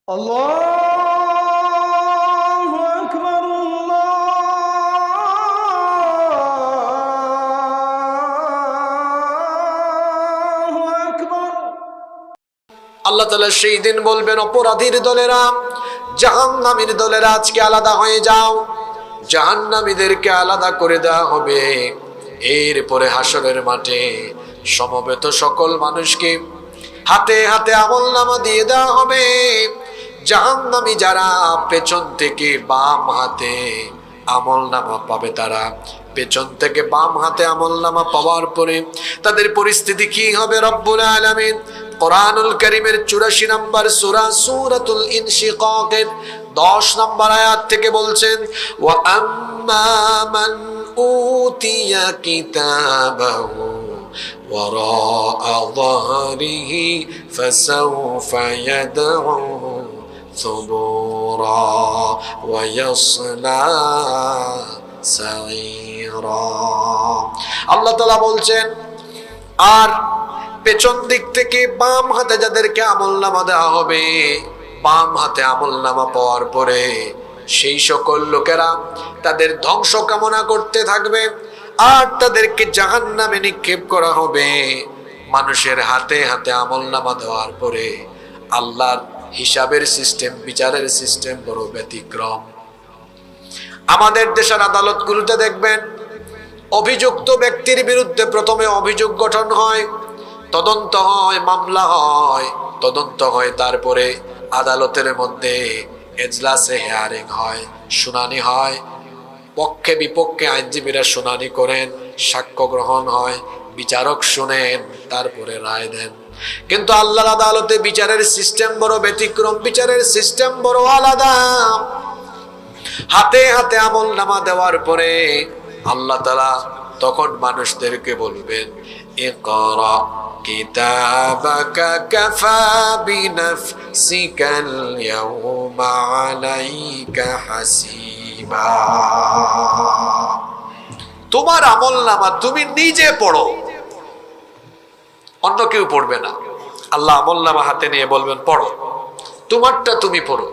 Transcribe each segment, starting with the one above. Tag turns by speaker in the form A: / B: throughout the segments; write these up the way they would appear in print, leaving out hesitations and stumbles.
A: আল্লাহু আকবার, আল্লাহু আকবার। আল্লাহ তাআলা সেই দিন বলবেন, অপরাধীর দলেরা, জাহান্নামীর দলেরা আজকে আলাদা হয়ে যাও। জাহান্নামীদেরকে আলাদা করে দেওয়া হবে। এরপরে হাসরের মাঠে সমবেত সকল মানুষকে হাতে হাতে আমলনামা দিয়ে দেওয়া হবে। জাহান্নামী যারা পেছন থেকে বাম হাতে আমলনামা পাবে, তারা পেছন থেকে বাম হাতে আমলনামা পাওয়ার পরে তাদের পরিস্থিতি কি হবে? রব্বুল আলামিন কোরআনুল কারীমের ৮৪ নম্বর সূরা সূরাতুল ইনশিকাকের ১০ নম্বর আয়াত থেকে বলছেন, ওয়া আম্মা মান উতিয়া কিতাবাহু ওয়ারাআ যাহরিহি ফাসাউফা ইয়াদউ সুবুরা ওয়া ইয়াসলা সাঈরা। আল্লাহ তাআলা বলছেন, আর পেছন দিক থেকে বাম হাতে যাদেরকে আমলনামা দেওয়া হবে, বাম হাতে আমলনামা পাওয়ার পরে সেই সকল লোকেরা তাদের ধ্বংস কামনা করতে থাকবে আর তাদেরকে জাহান্নামে নিক্ষেপ করা হবে। মানুষের হাতে হাতে আমলনামা দেওয়ার পরে আল্লাহর হিসাবের সিস্টেম, বিচারের সিস্টেম বড় ব্যতিক্রম। আমাদের দেশের আদালতগুলোতে দেখবেন, অভিযুক্ত ব্যক্তির বিরুদ্ধে প্রথমে অভিযোগ গঠন হয়, তদন্ত হয়, মামলা হয়, তদন্ত হয়, তারপরে আদালতের মধ্যে এজলাসে হিয়ারিং হয়, শুনানি হয়, পক্ষে বিপক্ষে আইনজীবীরা শুনানি করেন, সাক্ষ্য গ্রহণ হয়, বিচারক শুনেন, তারপরে রায় দেন। কিন্তু আল্লাহর আদালতে বিচারের সিস্টেম বড় ব্যতিক্রম, বিচারের সিস্টেম বড় আলাদা। হাতে হাতে আমলনামা দেওয়ার পরে আল্লাহ তাআলা তখন মানুষদেরকে বলবেন, ইকরা কিতাবাকা কাফা বিনাফসিকাল ইয়াউমা আলাইকা হাসিবা। তোমার আমলনামা তুমি নিজে পড়ো, অন্য কেউ পড়বে না। আল্লাহ আমলনামা হাতে নিয়ে বলবেন, পড়ো, তোমারটা তুমি পড়ো।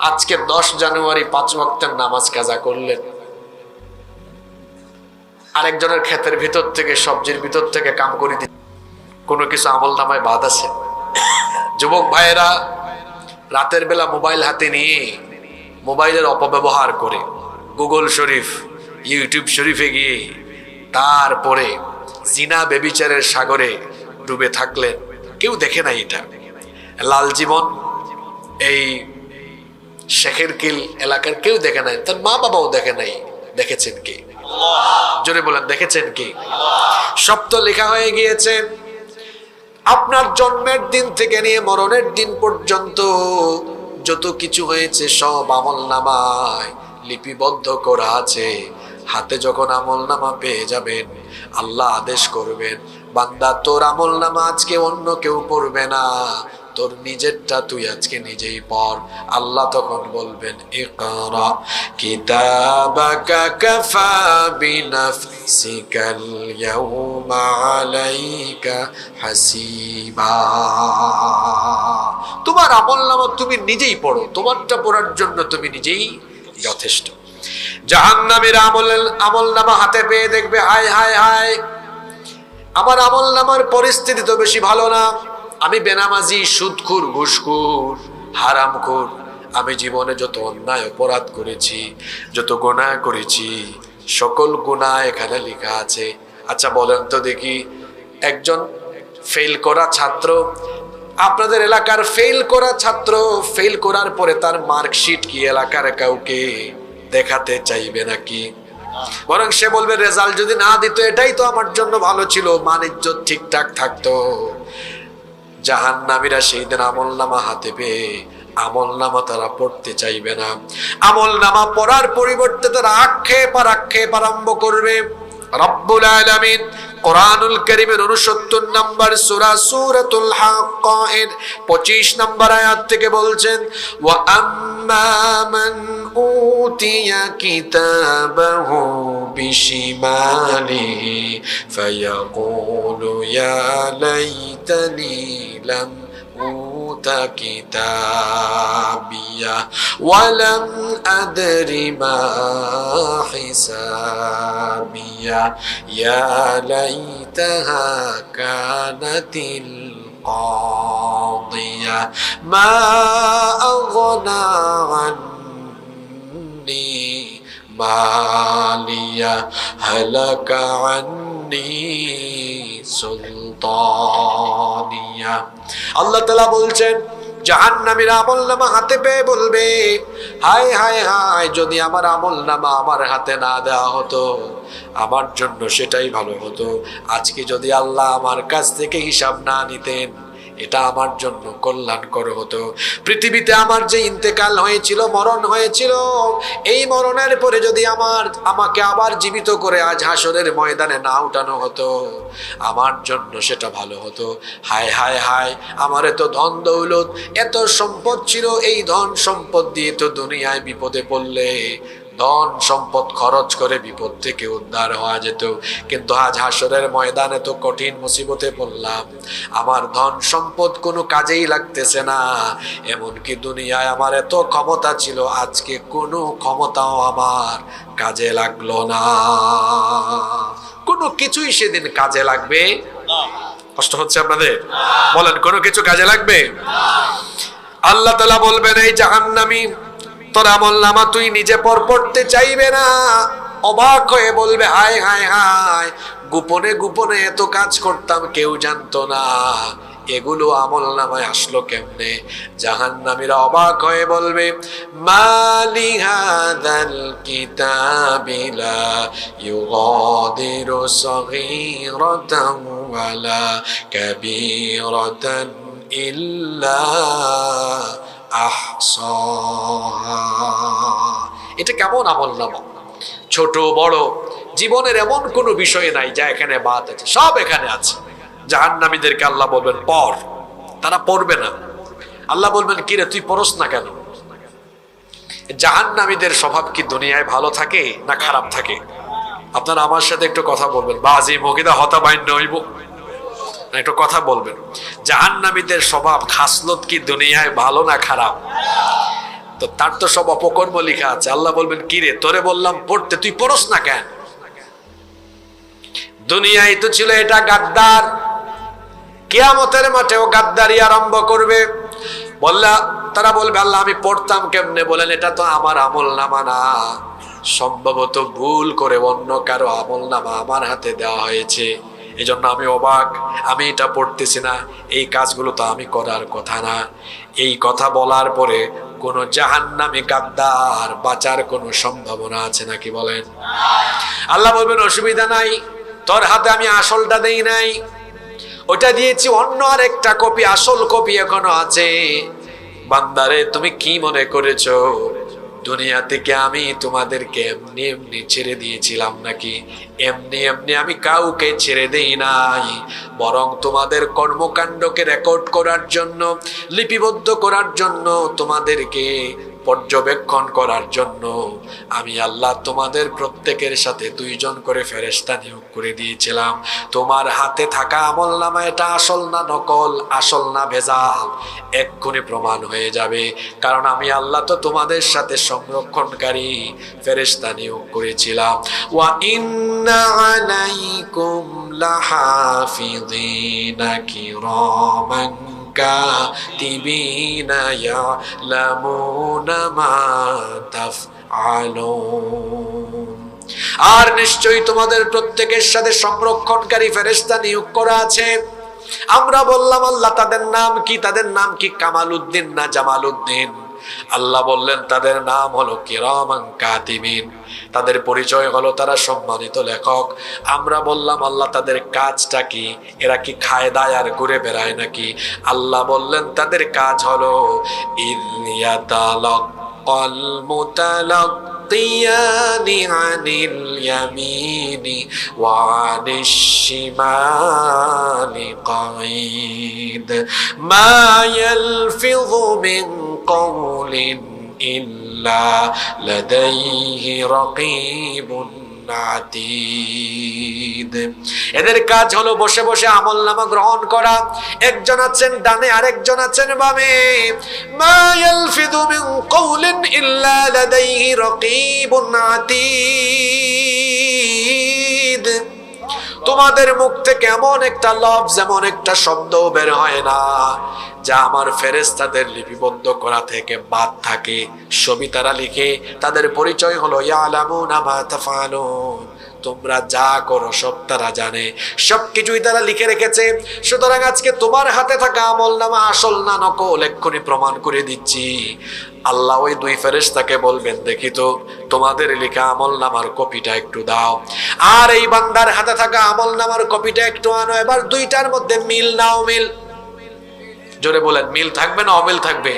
A: আজকে 10 জানুয়ারি 5 ওয়াক্তের নামাজ কাজা করলেন, আরেকজনের ক্ষেতের ভিতর থেকে, সবজির ভিতর থেকে কাম করে দিন, কোনো কিছু আমলনামায় বাদ আছে? যুবক ভাইয়েরা রাতের বেলা মোবাইল হাতে নিয়ে মোবাইলের অপব্যবহার করে গুগল শরীফ, ইউটিউব শরীফে গিয়ে তারপরে জিনা বেবিচারের সাগরে ডুবে থাকলেন, কেউ দেখে নাই। এটা লাল জীবন, এই শেখের কিল এলাকার কেউ দেখে নাই, তার মা বাবাও দেখে নাই। দেখেছেন কি? জোরে বলেন, দেখেছেন কি? সব তো লেখা হয়ে গিয়েছে। আপনার জন্মের দিন থেকে নিয়ে মরণের দিন পর্যন্ত যত কিছু হয়েছে সব আমলনামায় লিপিবদ্ধ করা আছে। হাতে যখন আমলনামা পেয়ে যাবেন, আল্লাহ আদেশ করবেন, বান্দা তোর আমলনামা আজকে অন্য কেউ পড়বে না, তোর নিজেরটা তুই আজকে নিজেই পড়। আল্লাহ তখন বলবেন, ইকরা কিতাবাকা কাফা বিনাফসিকাল ইয়াউমা আলাইকা হাসিবা। তোমার আমলনামা তুমি নিজেই পড়ো, তোমারটা পড়ার জন্য তুমি নিজেই যথেষ্ট। জাহান্নামীরা আমলনামা হাতে পেয়ে দেখবে, হায় হায় হায়, আমার আমলনামার পরিস্থিতি তো বেশি ভালো না। আমি বেনামাজি, সুদখোর, ঘুষখোর, হারামখোর, আমি জীবনে যত অন্যায় অপরাধ করেছি, যত গুনাহ করেছি, সকল গুনাহ এখানে লেখা আছে। আচ্ছা বলেন তো দেখি, একজন ফেল করা ছাত্র, আপনাদের এলাকার ফেল করা ছাত্র, ফেল করার পরে তার মার্কশিট কি এলাকার কাউকে দেখাতে চাইবে নাকি? বরং সে বলবে, রেজাল্ট যদি না দিত এটাই তো আমার জন্য ভালো ছিল, মান ইজ্জত ঠিকঠাক থাকতো। জাহান্নামীরা সেই দিন আমলনামা হাতে পেয়ে আমলনামা তারা পড়তে চাইবে না। আমলনামা পড়ার পরিবর্তে তারা আক্ষেপ আর আক্ষেপ আরম্ভ করবে। রব্বুল আলামিন কোরআনুল কারীমের 69 নম্বর সূরা সূরাতুল হাক্কা এর 25 নম্বর আয়াত থেকে বলছেন, ওয়া আম্মা মান উতিয়া কিতাবাহু বিশিমালিহি ফায়াকুলু ইয়া লাইতানি লাম উত কিতাবিয়া ওয়া লাম আদরি মা হিসাবিয়া ইয়া লাইতাহা কানাতিল قاضية ما أغنى عني مالية هلك عني سلطانية আল্লাহ তাআলা বলছেন জাহান্নামীরা আমলনামা হাতে পেয়ে বলবে হায় হায় হায় যদি আমার আমলনামা আমার হাতে না দেওয়া হতো আমার জন্য সেটাই ভালো হতো। আজকে যদি আল্লাহ আমার কাছ থেকে হিসাব না নিতেন এটা আমার জন্য কল্যাণকর হতো। পৃথিবীতে আমার যে ইন্তেকাল হয়েছিল, মরণ হয়েছিল, এই মরণের পরে যদি আমাকে আবার জীবিত করে আজ হাসরের ময়দানে না উঠানো হতো আমার জন্য সেটা ভালো হতো। হায় হায় হায় আমার এত ধন দৌলত, এত সম্পদ ছিল, এই ধন সম্পদ দিয়ে তো দুনিয়ায় বিপদে পড়লে ধন সম্পদ খরচ করে বিপদ থেকে উদ্ধার হওয়া যেত, কিন্তু আজ হাসরের ময়দানে তো কঠিন মুসিবতে পড়লাম, আমার ধন সম্পদ কোনো কাজেই লাগতেছে না। এমনকি দুনিয়ায় আমার এত ক্ষমতা ছিল, আজকে কোনো ক্ষমতাও আমার কাজে লাগলো না। কোনো কিছুই সেদিন কাজে লাগবে না। কষ্ট হচ্ছে আপনাদের? বলেন কোনো কিছু কাজে লাগবে? আল্লাহ তাআলা বলবেন এই জাহান্নামী তোর আমলনামা তুই নিজে পড়তে চাইবে না, অবাক হয়ে বলবে হায় হায় হায় গোপনে গোপনে এত কাজ করতাম কেউ জানতো না, এগুলো আমলনামায় আসলো কেমনে? জাহান্নামীরা অবাক হয়ে বলবে মালি হাদাল কিতাবি লা ইউগাদিরু সগীরাতান ওয়ালা কাবীরাতান ইল্লা আহসাহা। এটা কেমন আমলনামা? ছোট বড় জীবনের এমন কোনো বিষয় নাই যা এখানে বাদ আছে, সব এখানে আছে। জাহান্নামীদেরকে আল্লাহ বলবেন পড়, তারা পড়বে না। আল্লাহ বলবেন কিরে তুই পড়স না কেন? জাহান্নামীদের স্বভাব কি দুনিয়ায় ভালো থাকে না খারাপ থাকে? আপনারা আমার সাথে একটু কথা বলবেন, বাজি মগিদা হতাবাইন্য হইব, একটু কথা বলবেন। জাহান্নামীদের স্বভাব খাসলত কি দুনিয়ায় ভালো না খারাপ? তো তার তো সব অপকর্ম লেখা আছে। আল্লাহ বলবেন কিরে তোরে বললাম পড়তে, তুই পড়স না কেন? দুনিয়ায় তো ছিল এটা গাদ্দার, কিয়ামতের মাঠেও গাদ্দারি আরম্ভ করবে। তারা বলবে আল্লাহ আমি পড়তাম কেমনে? বলেন এটা তো আমার আমলনামা না, সম্ভবত ভুল করে অন্য কারো আমলনামা আমার হাতে দেওয়া হয়েছে, এজন্য আমি অবাক, আমি এটা পড়তেছি না, এই কাজগুলো তো আমি করার কথা না। এই কথা বলার পরে কোন জাহান্নামী গাদ্দার বাঁচার কোনো সম্ভাবনা আছে নাকি বলেন? আল্লাহ বলবেন অসুবিধা নাই, তোর হাতে আমি আসলটা দেই নাই, ওটা দিয়েছি অন্য আর একটা কপি, আসল কপি এখনো আছে। বান্দারে তুমি কি মনে করেছো দুনিয়া থেকে আমি তোমাদেরকে এমনি এমনি ছেড়ে দিয়েছিলাম নাকি? এমনি এমনি আমি কাউকে ছেড়ে দেই নাই, বরং তোমাদের কর্মকাণ্ডকে রেকর্ড করার জন্য, লিপিবদ্ধ করার জন্য, তোমাদেরকে পর্যবেক্ষণ করার জন্য আমি আল্লাহ তোমাদের প্রত্যেকের সাথে 2 জন করে ফেরেশতা নিয়োগ করে দিয়েছিলাম। তোমার হাতে থাকা আমলনামা এটা আসল না নকল, আসল না ভেজাল, এক্ষুনি প্রমাণ হয়ে যাবে, কারণ আমি আল্লাহ তো তোমাদের সাথে সংরক্ষণকারী ফেরেশতা নিয়োগ করেছিলাম। ওয়া ইন্না আলাইকুম লাহাফিযিনা কিরামান কাতিবিনা ইয়ালামুনা মা তাফআলুন। আর নিশ্চয়ই তোমাদের প্রত্যেকের সাথে সংরক্ষণকারী ফেরেশতা নিয়োগ করা আছে। আমরা বললাম আল্লাহ তাদের নাম কি? তাদের নাম কি কামালউদ্দিন না জামালউদ্দিন? আল্লাহ বললেন তাদের নাম হলো কিরামান কাতিবিন, তাদের পরিচয় হলো তারা সম্মানিত লেখক। আমরা বললাম আল্লাহ তাদের কাজটা কি? এরা কি খায় দায় আর ঘুরে বেড়ায় নাকি? আল্লাহ বললেন তাদের কাজ হলো ইয়াতালাক্কাল মুতালাক্কিয়ানি আনিল ইয়ামিনি ওয়া আনিশ শিমালি কাঈদ মা ইয়ালফিযু মিন قول إلا لديه رقيب আতীদ। এদের কাজ হলো বসে বসে আমলনামা গ্রহণ করা। একজন আছেন ডানে, আরেকজন আছেন বামে। মা ইয়ালফিযু মিন কাওলিন ইল্লা লাদাইহি রাকীবুন আতীদ। তোমাদের মুখ থেকে এমন একটা লফজ, এমন একটা শব্দ বের হয় না যা আমার ফেরেশতাদের লিপিবদ্ধ করা থেকে বাদ থাকে। ছবি তারা লিখে, তাদের পরিচয় হলো ইয়ালামুনা মা তাফআলুন। তোমরা যা করো সব তারা জানে, সবকিছুই তারা লিখে রেখেছে। সুতরাং আজকে তোমার হাতে থাকা আমলনামা আসল না নকল এক্ষুনি প্রমাণ করে দিচ্ছি। আল্লাহ ওই দুই ফেরেশতাকে বলবেন, দেখি তো তোমাদের লেখা আমলনামার কপিটা একটু দাও, আর এই বান্দার হাতে থাকা আমলনামার কপিটা একটু আনো। এবার দুইটার মধ্যে মিল নাও। মিল, জোরে বলেন, মিল থাকবে না অমিল থাকবে?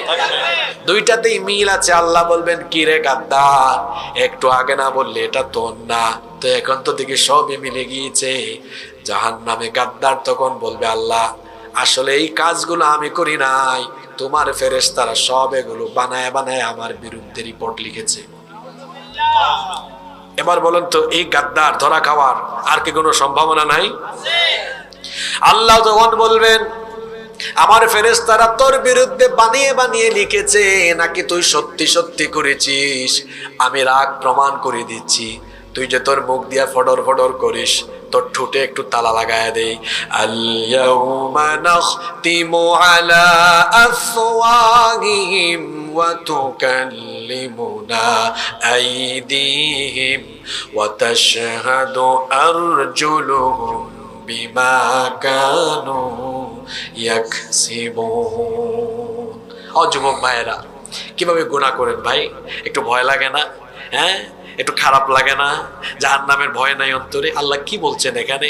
A: দুইটাতেই মিল আছে। আল্লাহ বলবেন, কি রে গাদ্দার, একটু আগে না বললে এটা তোর না, তো এখন তো দেখি সবই মিলে গিয়েছে। জাহান্নামে গাদ্দার তখন বলবে, আল্লাহ আসলে এই কাজগুলো আমি করি নাই, তোমার ফেরেশতারা সব এগুলো বানায় বানায় আমার বিরুদ্ধে রিপোর্ট লিখেছে। এবার বলেন তো, এই গাদ্দার ধরা খাওয়ার আর কি কোনো সম্ভাবনা নাই? আল্লাহ তখন বলবেন, আমার ফেরেশতারা তোর বিরুদ্ধে বানিয়ে বানিয়ে লিখেছে, নাকি তুই সত্যি সত্যি করেছিস? আমি রাগ প্রমাণ করে দিচ্ছি। তুই যে তোর মুখ দিয়া ফডর ফডর করিস, তোর ঠোঁটে একটু তালা লাগায় দেই। আল-ইয়াউমা নাখতিমু আলা আফওয়াহিহিম ওয়া তুকাল্লিমুনা আইদিহিম ওয়া তাশহাদু আরজুলুহুম বিমা কানু ইয়াকসিবুন। ও যুবক ভাইয়েরা, কিভাবে গুনাহ করেন ভাই? একটু ভয় লাগে না? হ্যাঁ, একটু খারাপ লাগে না? জাহান্নামের ভয় নাই অন্তরে? আল্লাহ কি বলছেন এখানে?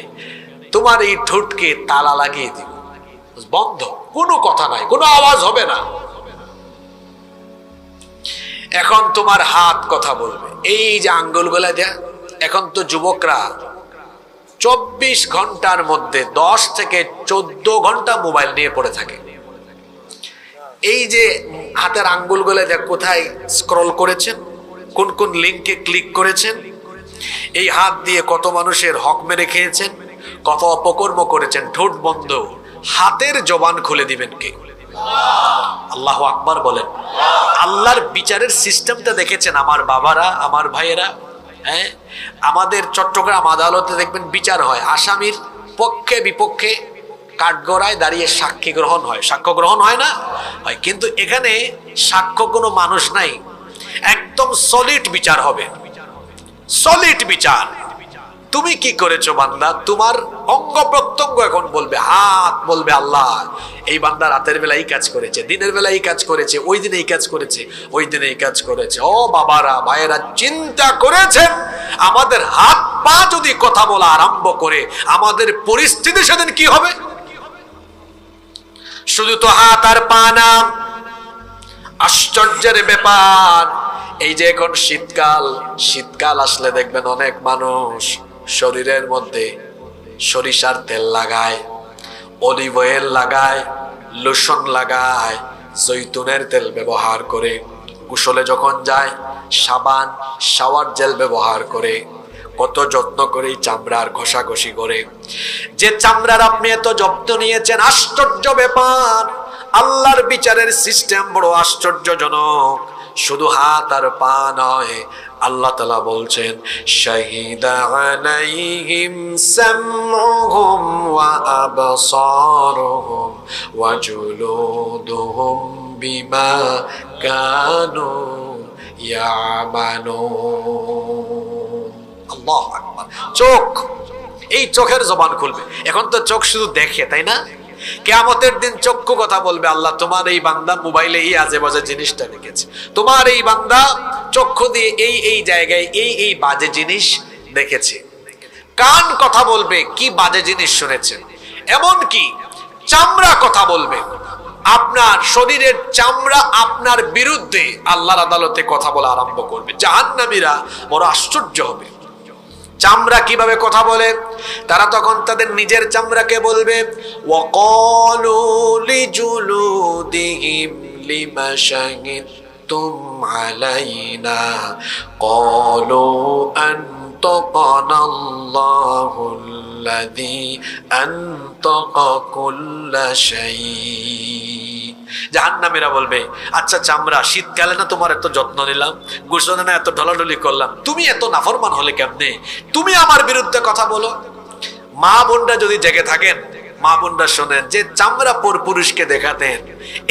A: তোমার এই ঠোঁটকে তালা লাগিয়ে দিব, বন্ধ, কোনো কথা নাই, কোনো আওয়াজ হবে না। এখন তোমার হাত কথা বলবে, এই যে আঙ্গুলগুলা দেয়া। এখন তো যুবকরা 24 ঘন্টার মধ্যে 10 থেকে 14 ঘন্টা মোবাইল নিয়ে পড়ে থাকে। এই যে হাতের আঙ্গুলগুলা দেয়া, কোথায় স্ক্রল করেছেন, কোন কোন লিঙ্কে ক্লিক করেছেন, এই হাত দিয়ে কত মানুষের হক মেরে খেয়েছেন, কত অপকর্ম করেছেন। ঠোঁট বন্ধ, হাতের জবান খুলে দিবেন কে? আল্লাহু আকবার বলেন। আল্লাহর বিচারের সিস্টেমটা দেখেছেন আমার বাবারা, আমার ভাইয়েরা? হ্যাঁ, আমাদের চট্টগ্রাম আদালতে দেখবেন বিচার হয়, আসামির পক্ষে বিপক্ষে কাঠগড়ায় দাঁড়িয়ে সাক্ষী গ্রহণ হয়। সাক্ষ্য গ্রহণ হয় না? হয়। কিন্তু এখানে সাক্ষ্য কোনো মানুষ নাই, একদম সলিড বিচার হবে, সলিড বিচার। তুমি কি করেছো বান্দা? তোমার অঙ্গ প্রত্যঙ্গ এখন বলবে, হাত বলবে আল্লাহ এই বান্দা রাতের বেলা এই কাজ করেছে, দিনের বেলা এই কাজ করেছে, ওই দিনে এই কাজ করেছে, ওই দিনে এই কাজ করেছে। ও বাবারা, ভাইয়েরা, চিন্তা করেছেন আমাদের হাত পা যদি কথা বলা আরম্ভ করে আমাদের পরিস্থিতি সেদিন কি হবে? শুধু তো হাত আর পা না, আশ্চর্যের ব্যাপার। এই যে এখন শীতকাল, শীতকাল আসলে দেখবেন অনেক মানুষ শরীরের মধ্যে সরিষার তেল লাগায়, অলিভ অয়েল লাগায়, লোশন লাগায়, জৈতুনের তেল ব্যবহার করে, গোসলে যখন যায় সাবান, শাওয়ার জেল ব্যবহার করে, কত যত্ন করে চামড়ার ঘষাঘষি করে। যে চামড়ার আপনি এত যত্ন নিয়েছেন, আশ্চর্য ব্যাপার। আল্লাহর বিচারের সিস্টেম বড় আশ্চর্যজনক। শুধু হাত আর পা নয়, আল্লাহ তাআলা বলছেন, শাহিদা আলাইহিম সামউহুম ওয়া আবসারুহুম ওয়া জুলুদুহুম বিমা কানু ইয়ামালুন। আল্লাহু আকবার। চোখ, এই চোখের জবান খুলবে। এখন তো চোখ শুধু দেখে, তাই না? কিয়ামতের দিন চক্ষু কথা বলবে, আল্লাহ তোমার এই বান্দা মোবাইলে এই আজে বাজে জিনিসটা দেখেছে, তোমার এই বান্দা চক্ষু দিয়ে এই এই জায়গায় এই এই বাজে জিনিস দেখেছে। কান কথা বলবে, কি বাজে জিনিস শুনেছে। এমন কি চামড়া কথা বলবে, আপনার শরীরের চামড়া আপনার বিরুদ্ধে আল্লাহর আদালতে কথা বলা আরম্ভ করবে। জাহান্নামীরা বড় আশ্চর্য হবে। চামড়া কিভাবে কথা বলে? তারা তখন তাদের নিজের চামড়াকে বলবে, ওয়াকালু লিজুলুদিহিম লিমা শাহিদতুম আলাইনা ক্বালু আনতাকানাল্লাহুল্লাযী আনতাকা কুল্লা শাই। জাহান্নামীরা বলবে, আচ্ছা চামড়া, শীতকালে না তোমার এত যত্ন নিলাম, গোসলে না এত ঢলাঢলি করলাম, তুমি এত নাফরমান হলে কেমনে? তুমি আমার বিরুদ্ধে কথা বলো। মা বোনরা যদি জেগে থাকেন, মা বোনরা শোনেন, যে চামড়া পর পুরুষকে দেখাতেন,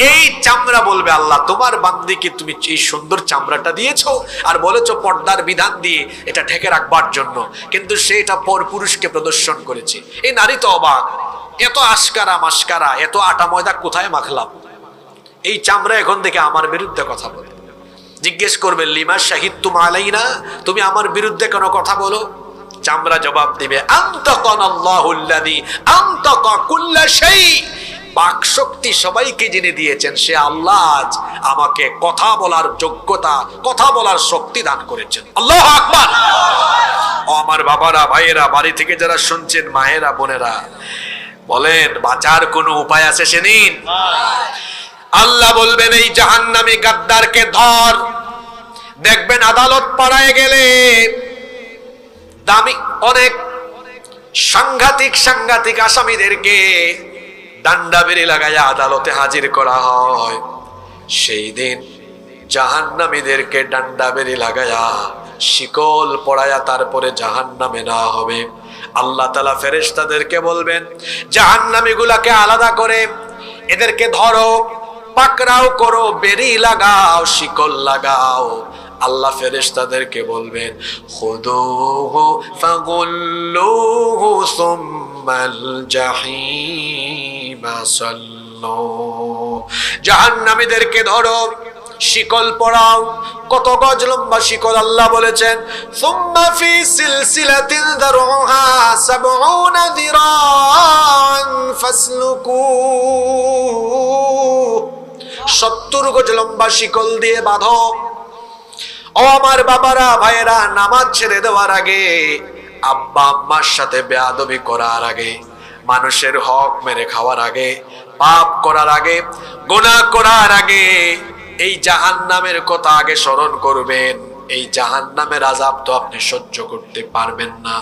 A: এই চামড়া বলবে, আল্লাহ তোমার বান্দিকে তুমি এই সুন্দর চামড়াটা দিয়েছো আর বলেছো পর্দার বিধান দিয়ে এটা ঢেকে রাখবার জন্য, কিন্তু সেটা পর পুরুষকে প্রদর্শন করেছে। এই নারী তো অবাক, এত আশকারা মাস্কারা, এত আটা ময়দা কোথায় মাখলাম? এই চামড়া এখন থেকে আমার বিরুদ্ধে কথা বলে। জিজ্ঞেস করবে, লিমা শাহিদতুম আলাইনা, তুমি আমার বিরুদ্ধে কেন কথা বলো? চামড়া জবাব দিবে, আনতাকানাল্লাহুল্লাযী আনতাকা কুল্লা শাই। বাক শক্তি সবাইকে যিনি দিয়েছেন সে আল্লাহ আজ আমাকে কথা বলার যোগ্যতা, কথা বলার শক্তি দান করেছেন। আল্লাহু আকবার। ও আমার বাবারা, ভাইয়েরা, বাড়ি থেকে যারা শুনছেন, মায়েরা, বোনেরা, বলেন বাঁচার কোনো উপায় আছে সেদিন? আল্লাহ বলবেন, এই জাহান্নামী গাদ্দারকে ধর। দেখবেন আদালত পাড়ায় গেলে দামি অনেক সাংঘাতিক সাংঘাতিক আসামিদেরকে ডান্ডা বেরি লাগাইয়া আদালতে হাজির করা হয়। সেই দিন জাহান্নামীদেরকে ডান্ডা বেরি লাগাইয়া শিকল পড়াইয়া তারপরে জাহান্নামে নেওয়া হবে। আল্লাহ তাআলা ফেরেশতাদেরকে বলবেন, জাহান্নামীগুলাকে আলাদা করে এদেরকে ধরো, পাকড়াও করো, বেরি লাগাও, শিকল লাগাও। আল্লাহ ফেরেশতাদেরকে বলবেন, খুদুহু ফাগুল্লুহু সুম্মাল জাহিমা সাল্লু। জাহান্নামীদেরকে ধরো, শিকল পরাও। কত গজ লম্বা শিকল? আল্লাহ বলেছেন, সুম্মা ফি সিলসিলাতিন দারউহা ৭০ যিরান ফাসলুকু। ৭০ গজ লম্বা শিকল দিয়ে বাঁধো। ও আমার বাবারা, ভাইয়েরা, নামাজ ছেড়ে দেওয়ার আগে, আব্বা আম্মার সাথে বেয়াদবি করার আগে, মানুষের হক মেরে খাওয়ার আগে, পাপ করার আগে, গুনাহ করার আগে এই জাহান্নামের কথা আগে স্মরণ করবেন। এই জাহান্নামের আযাব তো আপনি সহ্য করতে পারবেন না।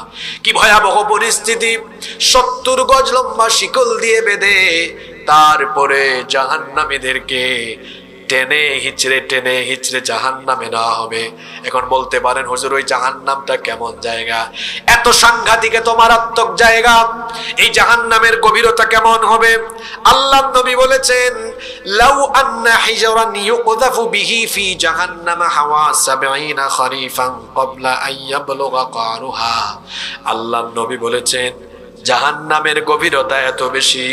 A: কি ভয়াবহ পরিস্থিতি! ৭০ গজ লম্বা শিকল দিয়ে বেঁধে তারপরে জাহান্নামীদেরকে টেনে হিচড়ে জাহান্নামে নেওয়া হবে। এখন বলতে পারেন, হুজুর ওই জাহান্নামটা কেমন জায়গা? এত সাংঘাতিক, এত মারাত্মক জায়গা, এই জাহান্নামের গভীরতা কেমন হবে? আল্লাহর নবী বলেছেন, লাউ আন্না হিজরান ইউকযাফু বিহি ফি জাহান্নাম হাওয়া ৭০ খরিফান ক্বাবলা আন ইয়াবলুগা কারুহা। আল্লাহর নবী বলেছেন, জাহান্নামের গভীরতা এত বেশি,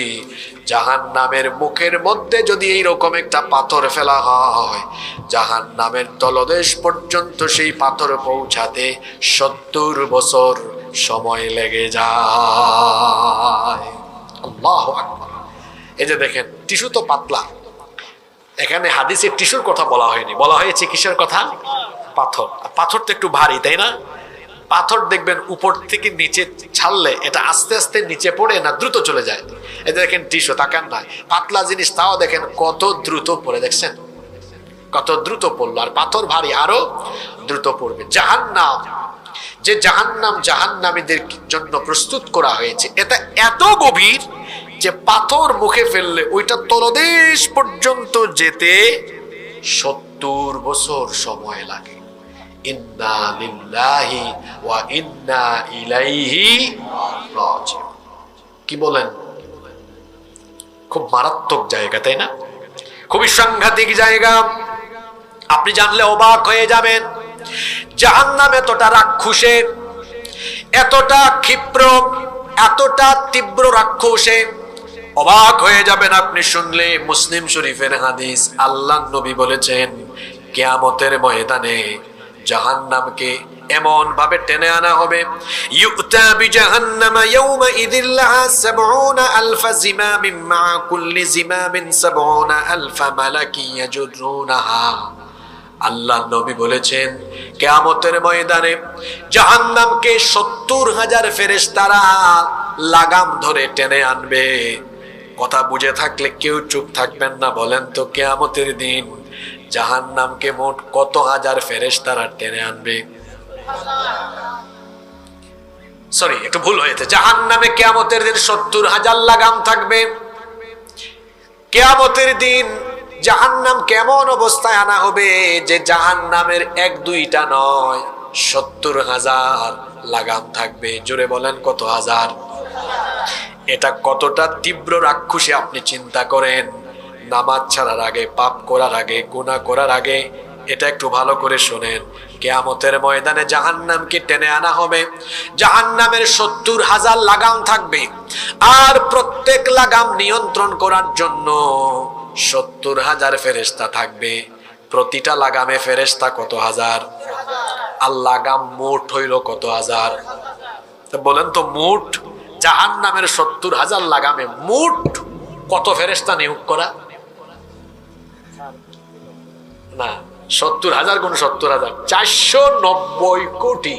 A: জাহান্নামের মুখের মধ্যে যদি এইরকম একটা পাথর ফেলা হয়, জাহান্নামের তলদেশ পর্যন্ত সেই পাথর পৌঁছাতে ৭০ বছর সময় লেগে যায়। আল্লাহু আকবার। এই যে দেখেন, টিস্যু তো পাতলা, এখানে হাদিসে টিস্যুর কথা বলা হয়নি, বলা হয়েছে কিসের কথা? পাথর। পাথর তো একটু ভারী, তাই না? পাথর দেখবেন উপর থেকে নিচে ছাড়লে এটা আস্তে আস্তে নিচে পড়ে না দ্রুত চলে যায়। এই দেখেন টিস্যু, তাকান না, পাতলা জিনিস, তাও দেখেন কত দ্রুত পড়ে, দেখছেন কত দ্রুত পড়লো। আর পাথর ভারী, আরো দ্রুত পড়বে। জাহান্নাম, যে জাহান্নাম জাহান্নামীদের জন্য প্রস্তুত করা হয়েছে, এটা এত গভীর যে পাথর মুখে ফেললে ওইটা তলদেশ পর্যন্ত যেতে ৭০ বছর সময় লাগে। ইন্না লিল্লাহি ওয়া ইন্না ইলাইহি রাজিউন। কি বলেন? খুব মারাত্মক জায়গা, তাই না? খুবই সাংঘাতিক জায়গা। আপনি জানলে অবাক হয়ে যাবেন। জাহান্নাম এতটা রাক্ষসে, এতটা ক্ষিপ্র, এতটা তীব্র রাক্ষসে, অবাক হয়ে যাবেন আপনি শুনলে। মুসলিম শরীফের হাদিস, আল্লাহর নবী বলেছেন, কিয়ামতের ময়দানে জাহান্নামকে এমন ভাবে টেনে আনা হবে, ইউতা বিজাহান্নামা ইয়াউমা ইযিল লাহা ৭০,০০০ জিমামিন মা কুল্লি জিমামিন ৭০,০০০ মালাকি ইয়াজুরুনাহা। আল্লাহর নবী বলেছেন, কিয়ামতের ময়দানে জাহান্নামকে ৭০,০০০ ফেরেশতারা লাগাম ধরে টেনে আনবে। কথা বুঝে থাকলে কেউ চুপ থাকবেন না, বলেন তো কিয়ামতের দিন জাহান্নামকে মোট কত হাজার ফেরেশতারা টেনে আনবে? সরি, একটু ভুল হয়েছে। জাহান্নামে কিয়ামতের দিন 70,000 লাগাম থাকবে। কিয়ামতের দিন জাহান্নাম কেমন অবস্থায় আনা হবে যে জাহান্নামের 1-2টা নয়, 70,000 লাগাম থাকবে। জোরে বলেন কত হাজার? এটা কতটা তীব্র রাক্ষসী আপনি চিন্তা করেন। নামাজ ছাড়ার আগে, পাপ করার আগে, গুনাহ করার আগে এটা একটু ভালো করে শোনেন। কিয়ামতের ময়দানে জাহান্নামকে টেনে আনা হবে। জাহান্নামের 70,000 লাগাম থাকবে, আর প্রত্যেক লাগাম নিয়ন্ত্রণ করার জন্য 70,000 ফেরেশতা থাকবে। প্রতিটা লাগামে ফেরেশতা কত হাজার? আর লাগাম মোট হইল কত হাজার? বলেন তো, মোট জাহান্নামের 70,000 লাগামে মোট কত ফেরেশতা নিয়োগ করা? না, 70,000 গুণ 70,000, 490 কোটি।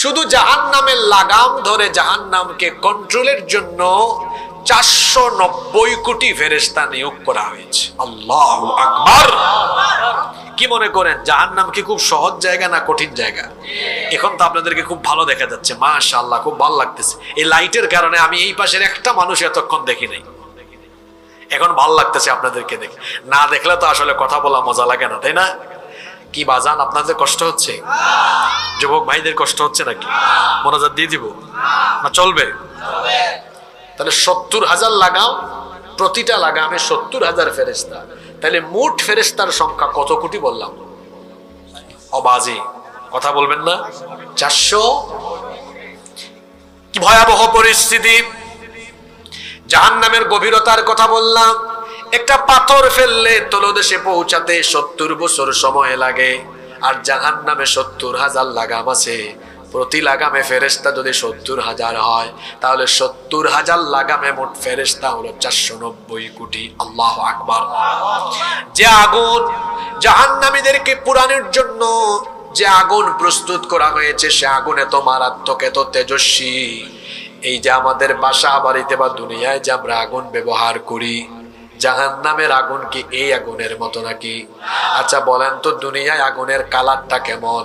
A: শুধু জাহান্নামের লাগাম ধরে জাহান্নামকে কন্ট্রোলের জন্য 490 কোটি ফেরেশতা নিয়োগ করা হয়েছে। আল্লাহু আকবার। কি মনে করেন জাহান্নাম কি খুব সহজ জায়গা না কঠিন জায়গা? এখন তো আপনাদেরকে খুব ভালো দেখা যাচ্ছে, মাশাআল্লাহ, খুব ভালো লাগতেছে। এই লাইটের কারণে আমি এই পাশের একটা মানুষ এতক্ষণ দেখি নাই, এখন ভালো লাগতেছে আপনাদেরকে দেখে। না দেখলে তো আসলে কথা বলা মজা লাগে না, তাই না? কি বাজান, আপনাদের কষ্ট হচ্ছে? যুবক ভাইদের কষ্ট হচ্ছে নাকি? মোনাজাত দিয়ে দিব না চলবে? তাহলে 70,000 লাগাম, প্রতিটা লাগামে 70,000 ফেরেশতা। তাহলে মোট ফেরেশতার সংখ্যা কত কোটি বললাম? অবাজি কথা বলবেন না? 400। কি ভয়াবহ পরিস্থিতি! জাহান্নামের গভীরতার কথা বললাম। একটা পাথর ফেললে তলদেশে পৌঁছাতে 70 বছর সময় লাগে, আর জাহান্নামে 70,000 লাগাম আছে। প্রতি লাগামে ফেরেশতা যদি 70,000 হয়, তাহলে 70,000 লাগামে মোট ফেরেশতা হলো 490 কোটি। আল্লাহু আকবার। যে আগুন জাহান্নামীদেরকে পুরানোর জন্য যে আগুন প্রস্তুত করা হয়েছে, সে আগুন এত মারাত্মক, এত তেজস্বী। এই যে আমাদের বাসা বাড়িতে বা দুনিয়ায় যে আমরা আগুন ব্যবহার করি, জাহান্নামের আগুন কি এই আগুনের মতো নাকি? আচ্ছা বলেন তো, দুনিয়ায় আগুনের কালারটা কেমন?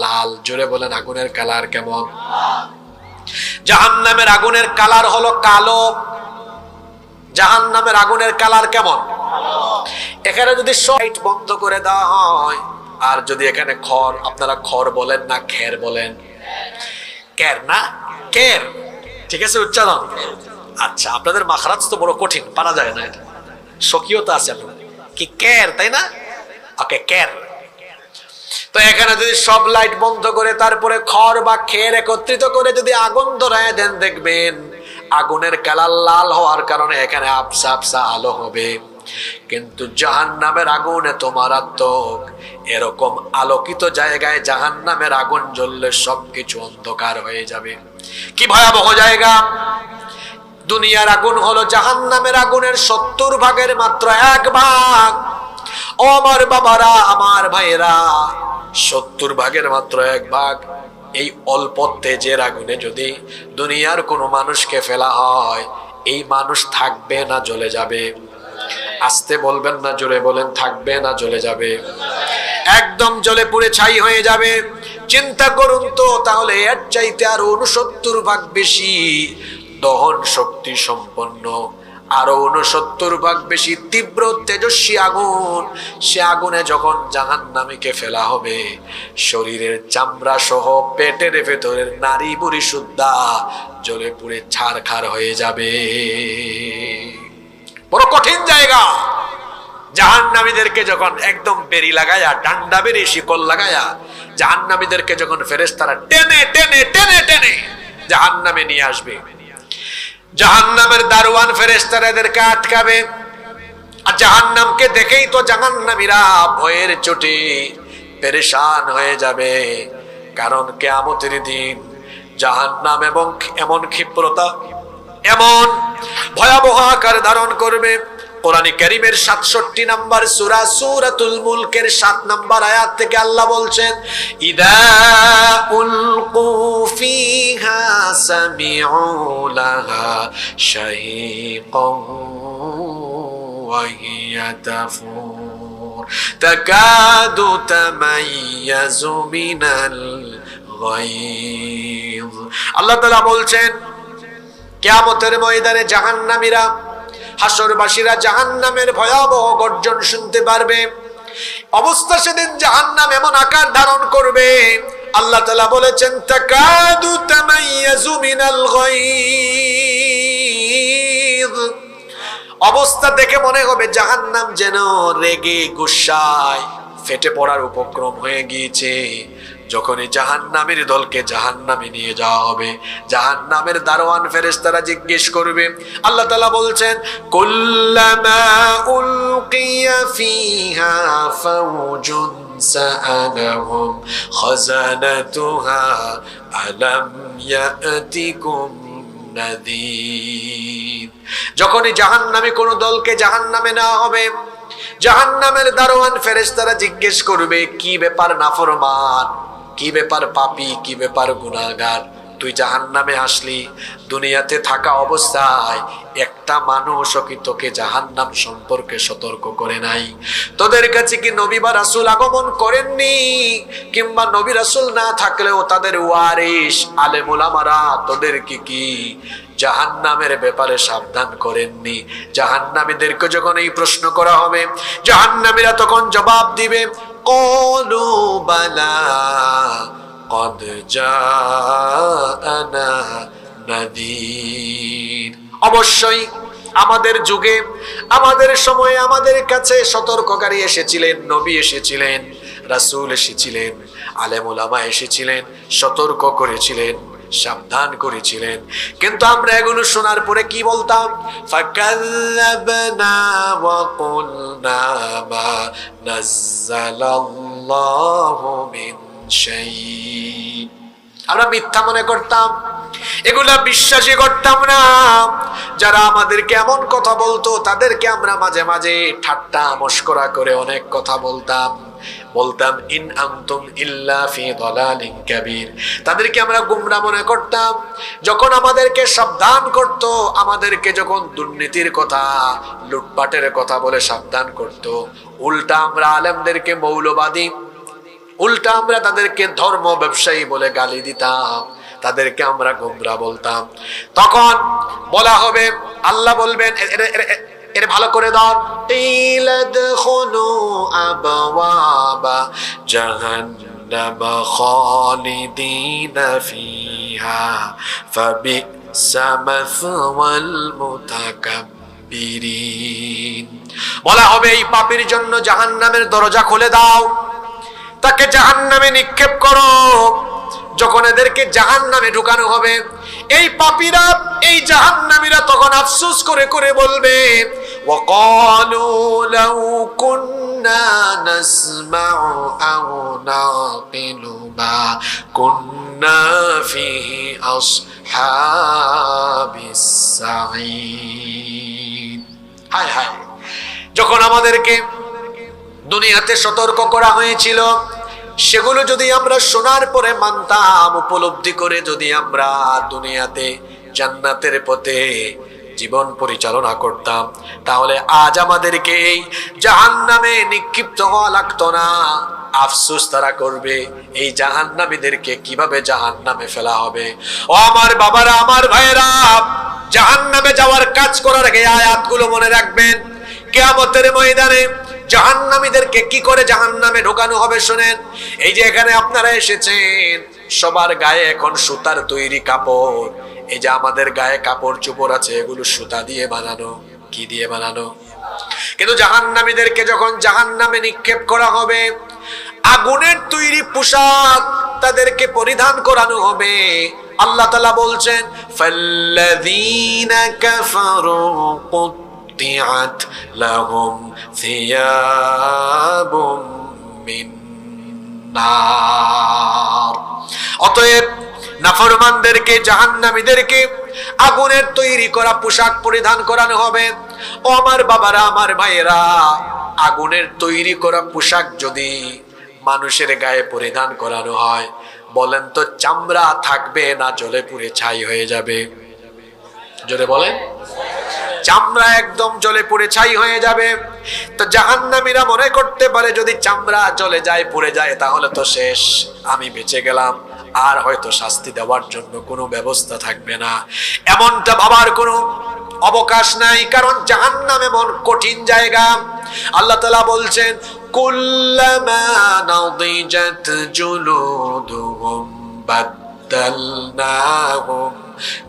A: লাল। জোরে বলেন, আগুনের কালার কেমন? জাহান্নামের আগুনের কালার হলো কালো। জাহান্নামের আগুনের কালার কেমন? এখানে যদি লাইট বন্ধ করে দেওয়া হয়, আর যদি এখানে খড়, আপনারা খড় বলেন না খের বলেন? কের না, কের, ঠিক আছে উচ্চারণ? আচ্ছা, আপনাদের মাখরাজ তো বড় কঠিন, পারা যায় না, এটা স্বকীয়তা আছে আপনাদের। কি কের, তাই না? ওকে, কের। তো এখানে যদি সব লাইট বন্ধ করে তারপরে খড় বা খের একত্রিত করে যদি আগুন ধরায় দেন, দেখবেন আগুনের কালার লাল হওয়ার কারণে এখানে আবসা আবসা আলো হবে। কিন্তু জাহান্নামের আগুন এত মারাত্মক, এরকম আলোকিত জায়গায় জাহান্নামের আগুন জ্বললে সবকিছু অন্ধকার হয়ে যাবে। কি ভয়াবহ জায়গা! দুনিয়ার আগুন হলো জাহান্নামের আগুনের 70 ভাগের মাত্র 1 ভাগ। ও আমার বাবারা, আমার ভাইয়েরা, 70 ভাগের মাত্র 1 ভাগ। এই অল্প তেজের আগুনে যদি দুনিয়ার কোনো মানুষকে ফেলা হয়, এই মানুষ থাকবে না জ্বলে যাবে? আস্তে বলবেন না, জোরে বলেন, থাকবে না জ্বলে যাবে? একদম জ্বলে পুড়ে ছাই হয়ে যাবে। চিন্তা করুন তো, তাহলে এর চাইতে আরো 69 ভাগ বেশি দহন শক্তি সম্পন্ন, আরো 69 ভাগ বেশি তীব্র তেজস্বী আগুন। সে আগুনে যখন জাহান্নামীকে ফেলা হবে, শরীরের চামড়া সহ পেটের ভেতরের নারী বুড়ি সুদ্ধা জ্বলে পুড়ে ছারখার হয়ে যাবে। বড় কঠিন জায়গা। জাহান্নামীদেরকে যখন একদম বেরি লাগায়া, ডান্ডা বেরি শিকল লাগায়া জাহান্নামীদেরকে যখন ফেরেশতারা টেনে টেনে টেনে টেনে জাহান্নামে নিয়ে আসবে, জাহান্নামের দারোয়ান ফেরেশতারা এদেরকে আটকাবে। আর জাহান্নামকে দেখেই তো জাহান্নামীরা ভয়ের চোটে পেরেশান হয়ে যাবে। কারণ কিয়ামতের দিন জাহান্নাম এবং এমন ক্ষিপ্রতা, এমন ভয়াবহ আকার ধারণ করবে। কোরআনে কারীমের 67 নম্বর সূরা সূরাতুল মুলকের 7 নম্বর আয়াত থেকে আল্লাহ বলছেন, ইদা উলকু ফিহা সামিউ লাহা শাহীকান ওয়া হিয়া তাফুর তাকাদু তামাইয়াজু মিনাল গায়য আল্লাহ তাআলা বলছেন কিয়ামতের ময়দানে জাহান্নামীরা, হাসরবাসীরা জাহান্নামের ভয়াবহ গর্জন শুনতে পারবে। অবস্থা সেদিন জাহান্নাম এমন আকার ধারণ করবে, আল্লাহ তাআলা বলেছেন তাকাদু তামাইয়াজু মিনাল গায়য। অবস্থা দেখে মনে হবে জাহান্নাম যেন রেগে গুসায় ফেটে পড়ার উপক্রম হয়ে গিয়েছে। যখনই জাহান্নামের দলকে জাহান্নামে নিয়ে যাওয়া হবে, জাহান্নামের দারোয়ান ফেরেশতারা জিজ্ঞেস করবে, আল্লাহ তাআলা বলছেন কুল্লামা উলকিয়া ফিহা ফাওজুন সাআলাহুম খাযানাতুহা আলাম ইয়াতিকুম নাযীর। যখনই জাহান্নামে কোন দলকে জাহান্নামে নেওয়া হবে, জাহান্নামের দারোয়ান ফেরেশতারা জিজ্ঞেস করবে কি ব্যাপার নাফরমান, কি ব্যাপার পাপী, কি ব্যাপার গুনাহগার, তুই জাহান্নামে আসলি, দুনিয়াতে থাকা অবস্থায় একটা মানুষও কি তোকে জাহান্নাম সম্পর্কে সতর্ক করে নাই? তোদের কাছে কি নবী বা রাসূল আগমন করেননি? কিংবা নবী রাসূল না থাকলেও তাদের ওয়ারিস আলেম উলামারা তোদেরকে কি জাহান্নামের ব্যাপারে সাবধান করেননি? জাহান্নামীদেরকে যখন এই প্রশ্ন করা হবে, জাহান্নামীরা তখন জবাব দিবে ক্বালু বালা قد جاءنا نذير। অবশ্যই আমাদের যুগে, আমাদের সময়ে আমাদের কাছে সতর্ককারী এসেছিলেন, নবী এসেছিলেন, রাসূল এসেছিলেন, আলেম উলামা এসেছিলেন, সতর্ক করেছিলেন, সাবধান করেছিলেন। কিন্তু আমরা এগুলো শোনার পরে কি বলতাম? ফাকাল্লাবনা ওয়া কুলনা মা নাযালাল্লাহু মিন শাই। আমরা মিথ্যা মনে করতাম, এগুলা বিশ্বাসই করতাম না। যারা আমাদেরকে এমন কথা বলতো তাদেরকে আমরা মাঝে মাঝে ঠাট্টা মশকরা করে অনেক কথা বলতাম ইন আনতুম ইল্লা ফি দালালিন কাবীর। তাদেরকে আমরা গোমরা মনে করতাম। যখন আমাদেরকে সাবধান করত, আমাদেরকে যখন দুর্নীতির কথা, লুটপাটের কথা বলে সাবধান করত, উল্টা আমরা আলেমদেরকে মৌলবাদী, উল্টা আমরা তাদেরকে ধর্ম ব্যবসায়ী বলে গালি দিতাম, তাদেরকে আমরা গোমরা বলতাম। তখন বলা হবে, আল্লাহ বলবেন এর ভালো করে দাও, ইলাদখুলু আবওয়াবা জাহান্নাম খালিদিনা ফিহা ফাবিসা মাসওয়াল মুতাকাব্বিরিন। বলা হবে এই পাপীর জন্য জাহান্নামের দরজা খুলে দাও, তাকে জাহান্নামে নিক্ষেপ করো। যখন এদেরকে জাহান্নামে ঢুকানো হবে, এই পাপীরা, এই জাহান্নামীরা তখন আফসোস করে করে বলবে ওয়াকালু লাউ কুন্না নাসমাউ আও নাকিলু মা কুন্না ফি আসহাবিস সাঈদ। হায় হায়, যখন আমাদেরকে দুনিয়াতে সতর্ক করা হয়েছিল, সেগুলো যদি আমরা শোনার পরে মানতাম, উপলব্ধি করে যদি আমরা দুনিয়াতে জান্নাতের পথে জীবন পরিচালনা করতাম, তাহলে আজ আমাদেরকে এই জাহান্নামে নিক্ষিপ্ত হওয়া লাগতো না। আফসোস তারা করবে এই জাহান্নামীদেরকে কিভাবে জাহান্নামে ফেলা হবে। ও আমার বাবারা, আমার ভাইয়েরা, জাহান্নামে যাওয়ার কাজ করার আগে আয়াতগুলো মনে রাখবেন। কিয়ামতের ময়দানে জাহান্নামীদেরকে কি করে জাহান্নামে ঢোকানো হবে শুনেন। এই যে এখানে আপনারা এসেছেন, সবার গায়ে এখন সুতার তৈরি কাপড়। এই যে আমাদের গায়ে কাপড় চোপড় আছে, এগুলো সুতা দিয়ে বানানো। কি দিয়ে বানানো? কিন্তু জাহান্নামীদেরকে যখন জাহান্নামে নিক্ষেপ করা হবে, আগুনের তৈরি পোশাক তাদেরকে পরিধান করানো হবে। আল্লাহ তাআলা বলছেন ফাল্লাযীনা কাফারু قطعت لهم ثياب من نار। অতএব নাফরমানদেরকে, জাহান্নামীদেরকে আগুনের তৈরি করা পোশাক পরিধান করানো হবে। ও আমার বাবারা, আমার ভাইয়েরা, আগুনের তৈরি করা পোশাক যদি মানুষের গায়ে পরিধান করানো হয়, বলেন তো চামড়া থাকবে না জ্বলে পুড়ে ছাই হয়ে যাবে? জোরে বলেন। চামড়া একদম জ্বলে পুড়ে ছাই হয়ে যাবে। তো জাহান্নামীরা মনে করতে পারে যদি চামড়া জ্বলে যায়, পুড়ে যায়, তাহলে তো শেষ, আমি বেঁচে গেলাম, আর হয়তো শাস্তি দেওয়ার জন্য কোনো ব্যবস্থা থাকবে না, এমনটা ভাবার কোনো অবকাশ নাই। কারণ জাহান্নাম এমন কঠিন জায়গা। আল্লাহ তাআলা বলছেন, কুল্লামা নাদিজাত জুলুদুহুম বাদদালনাহুম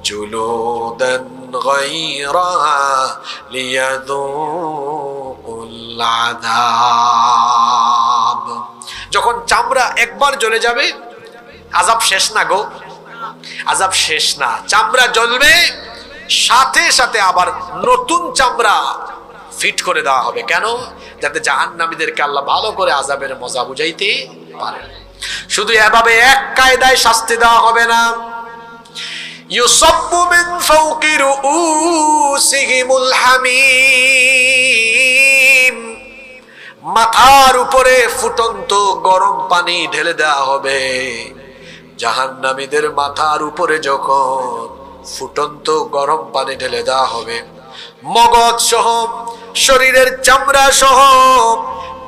A: জুলুদান গায়রাহা লিয়াযুকুল আযাব। যখন চামড়া একবার জ্বলে যাবে, আযাব শেষ না গো, আযাব শেষ না, চামড়া জ্বলবে, সাথে সাথে আবার নতুন চামড়া ফিট করে দেওয়া হবে। কেন? যাতে জাহান্নামীদেরকে আল্লাহ ভালো করে আযাবের মজা বুঝাইতে পারে। শুধু এভাবে এক কায়দায় শাস্তি দেওয়া হবে না। ইউসাব্বু মিন ফাওকি রুউসিহিমুল হামিম, মাথার উপরে ফুটন্ত গরম পানি ঢেলে দেওয়া হবে। জাহান্নামীদের মাথার উপরে যখন ফুটন্ত গরম পানি ঢেলে দেওয়া হবে, মগজ সহ, শরীরের চামড়া সহ,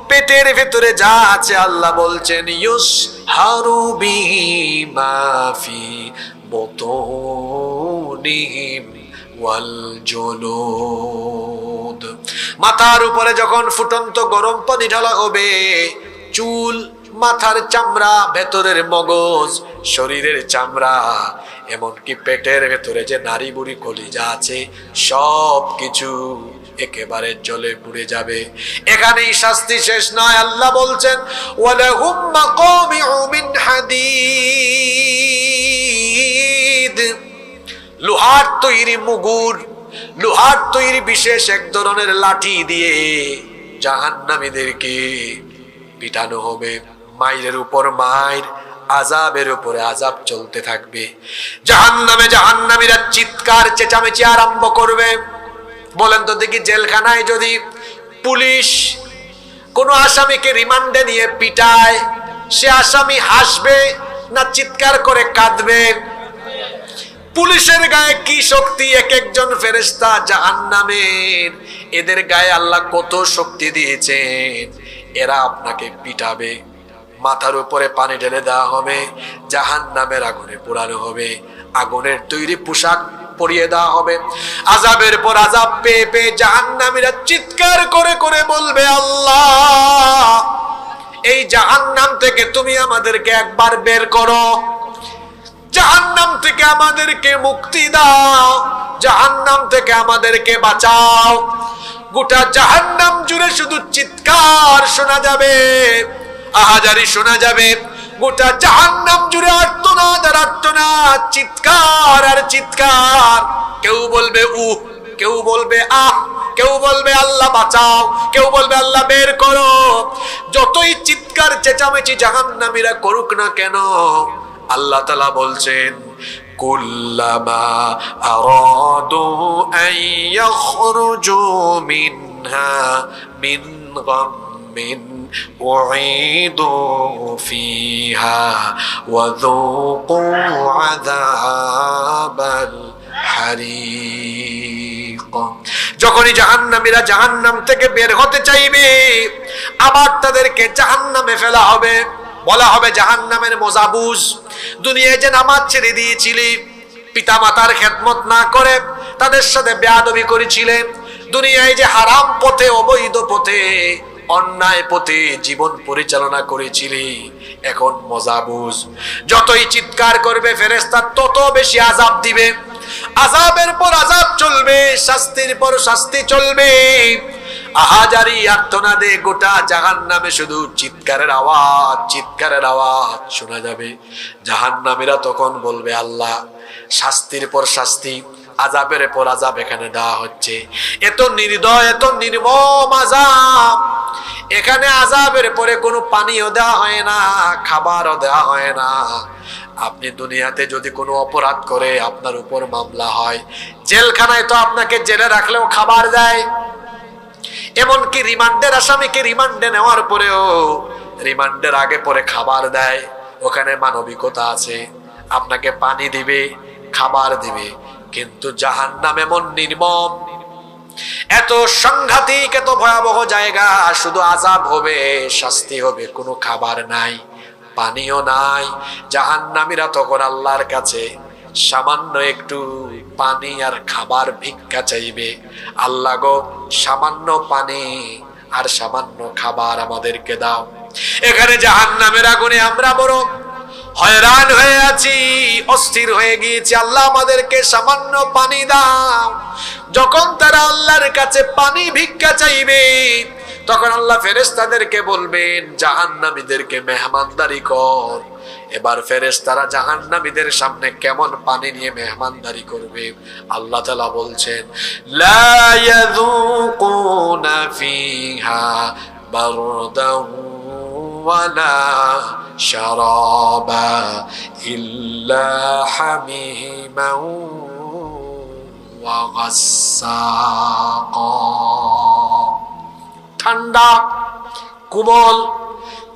A: পেটের ভেতরে যা আছে, আল্লাহ বলছেন ইউসহারু বিমা ফি বুতুনিহিম ওয়াল জুলুদ। মাথার উপরে যখন ফুটন্ত গরম পানি ঢালা হবে, চুল, মাথার চামড়া, ভেতরের মগজ, শরীরের চামড়া, এমনকি পেটের ভেতরে যে নারী বুড়ি কলিজা আছে, সব কিছু একেবারে জ্বলে পুড়ে যাবে। এখানেই শাস্তি শেষ নয়। আল্লাহ বলছেন, ওয়ালাহুম মাকামিউ মিন হাদিদ, লোহার তৈরি মুগুর, লোহার তৈরি বিশেষ এক ধরনের লাঠি দিয়ে জাহান্নামীদেরকে পিটানো হবে। মাইরের উপর মাইর, আযাবের উপরে আযাব চলতে থাকবে। জাহান্নামে জাহান্নামীরা চিৎকার চেঁচামেচি আরম্ভ করবে। বলেন তো দেখি, জেলখানায় যদি পুলিশ কোনো আসামিকে রিমান্ডে নিয়ে পিটায়, সে আসামি হাসবে না চিৎকার করে কাঁদবে? পুলিশের গায়ে কি শক্তি! এক একজন ফেরেশতা জাহান্নামের, এদের গায়ে আল্লাহ কত শক্তি দিয়েছেন। এরা আপনাকে পিটাবে, মাথার উপরে পানি ঢেলে দেওয়া হবে, জাহান্নামের আগুনে পোড়ানো হবে, আগুনের তৈরি পোশাক পরিয়ে দেওয়া হবে। আযাবের পর আযাব পেয়ে পেয়ে জাহান্নামীরা চিৎকার করে করে বলবে, আল্লাহ, এই জাহান্নাম থেকে তুমি আমাদেরকে একবার বের করো, জাহান্নাম থেকে আমাদেরকে মুক্তি দাও, জাহান্নাম থেকে আমাদেরকে বাঁচাও। গোটা জাহান্নাম জুড়ে শুধু চিৎকার শোনা যাবে, আহাজারি শোনা যাবে। গোটা জাহান্নাম জুড়ে আর্তনাদ আর আর্তনাদ, চিৎকার আর চিৎকার। কেউ বলবে উহ, কেউ বলবে আহ, কেউ বলবে আল্লাহ বাঁচাও, কেউ বলবে আল্লাহ বের করো। যতই চিৎকার চেঁচামেচি জাহান্নামীরা করুক না কেন, আল্লাহ তাআলা বলছেন, কুল্লামা আরাদু আন ইয়াখরুজু মিনহা মিন গাম্মিন উঈদু ফিহা ওয়া যুকু আযাবাল হারিক। যখনই জাহান্নামীরা জাহান্নাম থেকে বের হতে চাইবে, আবার তাদেরকে জাহান্নামে ফেলা হবে। বলা হবে, জাহান্নামের মজা বুঝ। দুনিয়ায় যে নামাজ ছেড়ে দিয়েছিলি, পিতা মাতার খেদমত না করে তাদের সাথে বেয়াদবি করেছিলেন, দুনিয়ায় যে হারাম পথে, অবৈধ পথে, অন্যায় পথে জীবন পরিচালনা করেছিলি, এখন মজা বুঝ। যতই চিৎকার করবে ফেরেশতা, তত বেশি আযাব দিবে। আযাবের পর আযাব চলবে, শাস্তির পর শাস্তি চলবে। আহাজারি আর্তনাদে গোটা জাহান্নামে শুধু চিৎকারের আওয়াজ, চিৎকারের আওয়াজ শোনা যাবে। জাহান্নামীরা তখন বলবে, আল্লাহ, শাস্তির পর শাস্তি, আযাবের পর আযাব এখানে দেওয়া হচ্ছে। এত নির্দয়, এত নির্মম আযাব। এখানে আযাবের পরে কোনো পানিও দেওয়া হয় না, খাবারও দেওয়া হয় না। আপনি দুনিয়াতে যদি কোনো অপরাধ করে আপনার উপর মামলা হয়, জেলখানায় তো আপনাকে জেলে রাখলেও খাবার দেয়। এমনকি রিমান্ডের আসামিকে রিমান্ডে নেওয়ার পরেও রিমান্ডের আগে পরে খাবার দেয়। ওখানে মানবিকতা আছে, আপনাকে পানি দিবে, খাবার দিবে। কিন্তু জাহান্নাম এমন নির্মম, এত সাংঘাতিক, এত ভয়াবহ জায়গা, শুধু আযাব হবে, শাস্তি হবে, কোনো খাবার নাই, পানিও নাই। জাহান্নামীরা তখন আল্লাহর কাছে সামান্য একটু পানি আর খাবার ভিক্ষা চাইবে, আল্লাহ গো সামান্য পানি আর সামান্য খাবার আমাদেরকে দাও। এখানে জাহান্নামের আগুনে আমরা বড় হয়রান হয়ে আছি, অস্থির হয়ে গিয়েছি, আল্লাহ আমাদেরকে সামান্য পানি দাও। যখন তারা আল্লাহর কাছে পানি ভিক্ষা চাইবে তখন আল্লাহ ফেরেশতাদেরকে বলবেন জাহান্নামীদেরকে মেহমানদারি কর। এবার ফেরেশতারা জাহান্নামীদের সামনে কেমন পানি নিয়ে মেহমানদারি করবে? আল্লাহ তাআলা বলছেন লা ইয়াযুকুনা ফিহা বারদান ওয়ালা শারাবা ইল্লা হামিমান ওয়া গাসসাকা। ঠান্ডা কোমল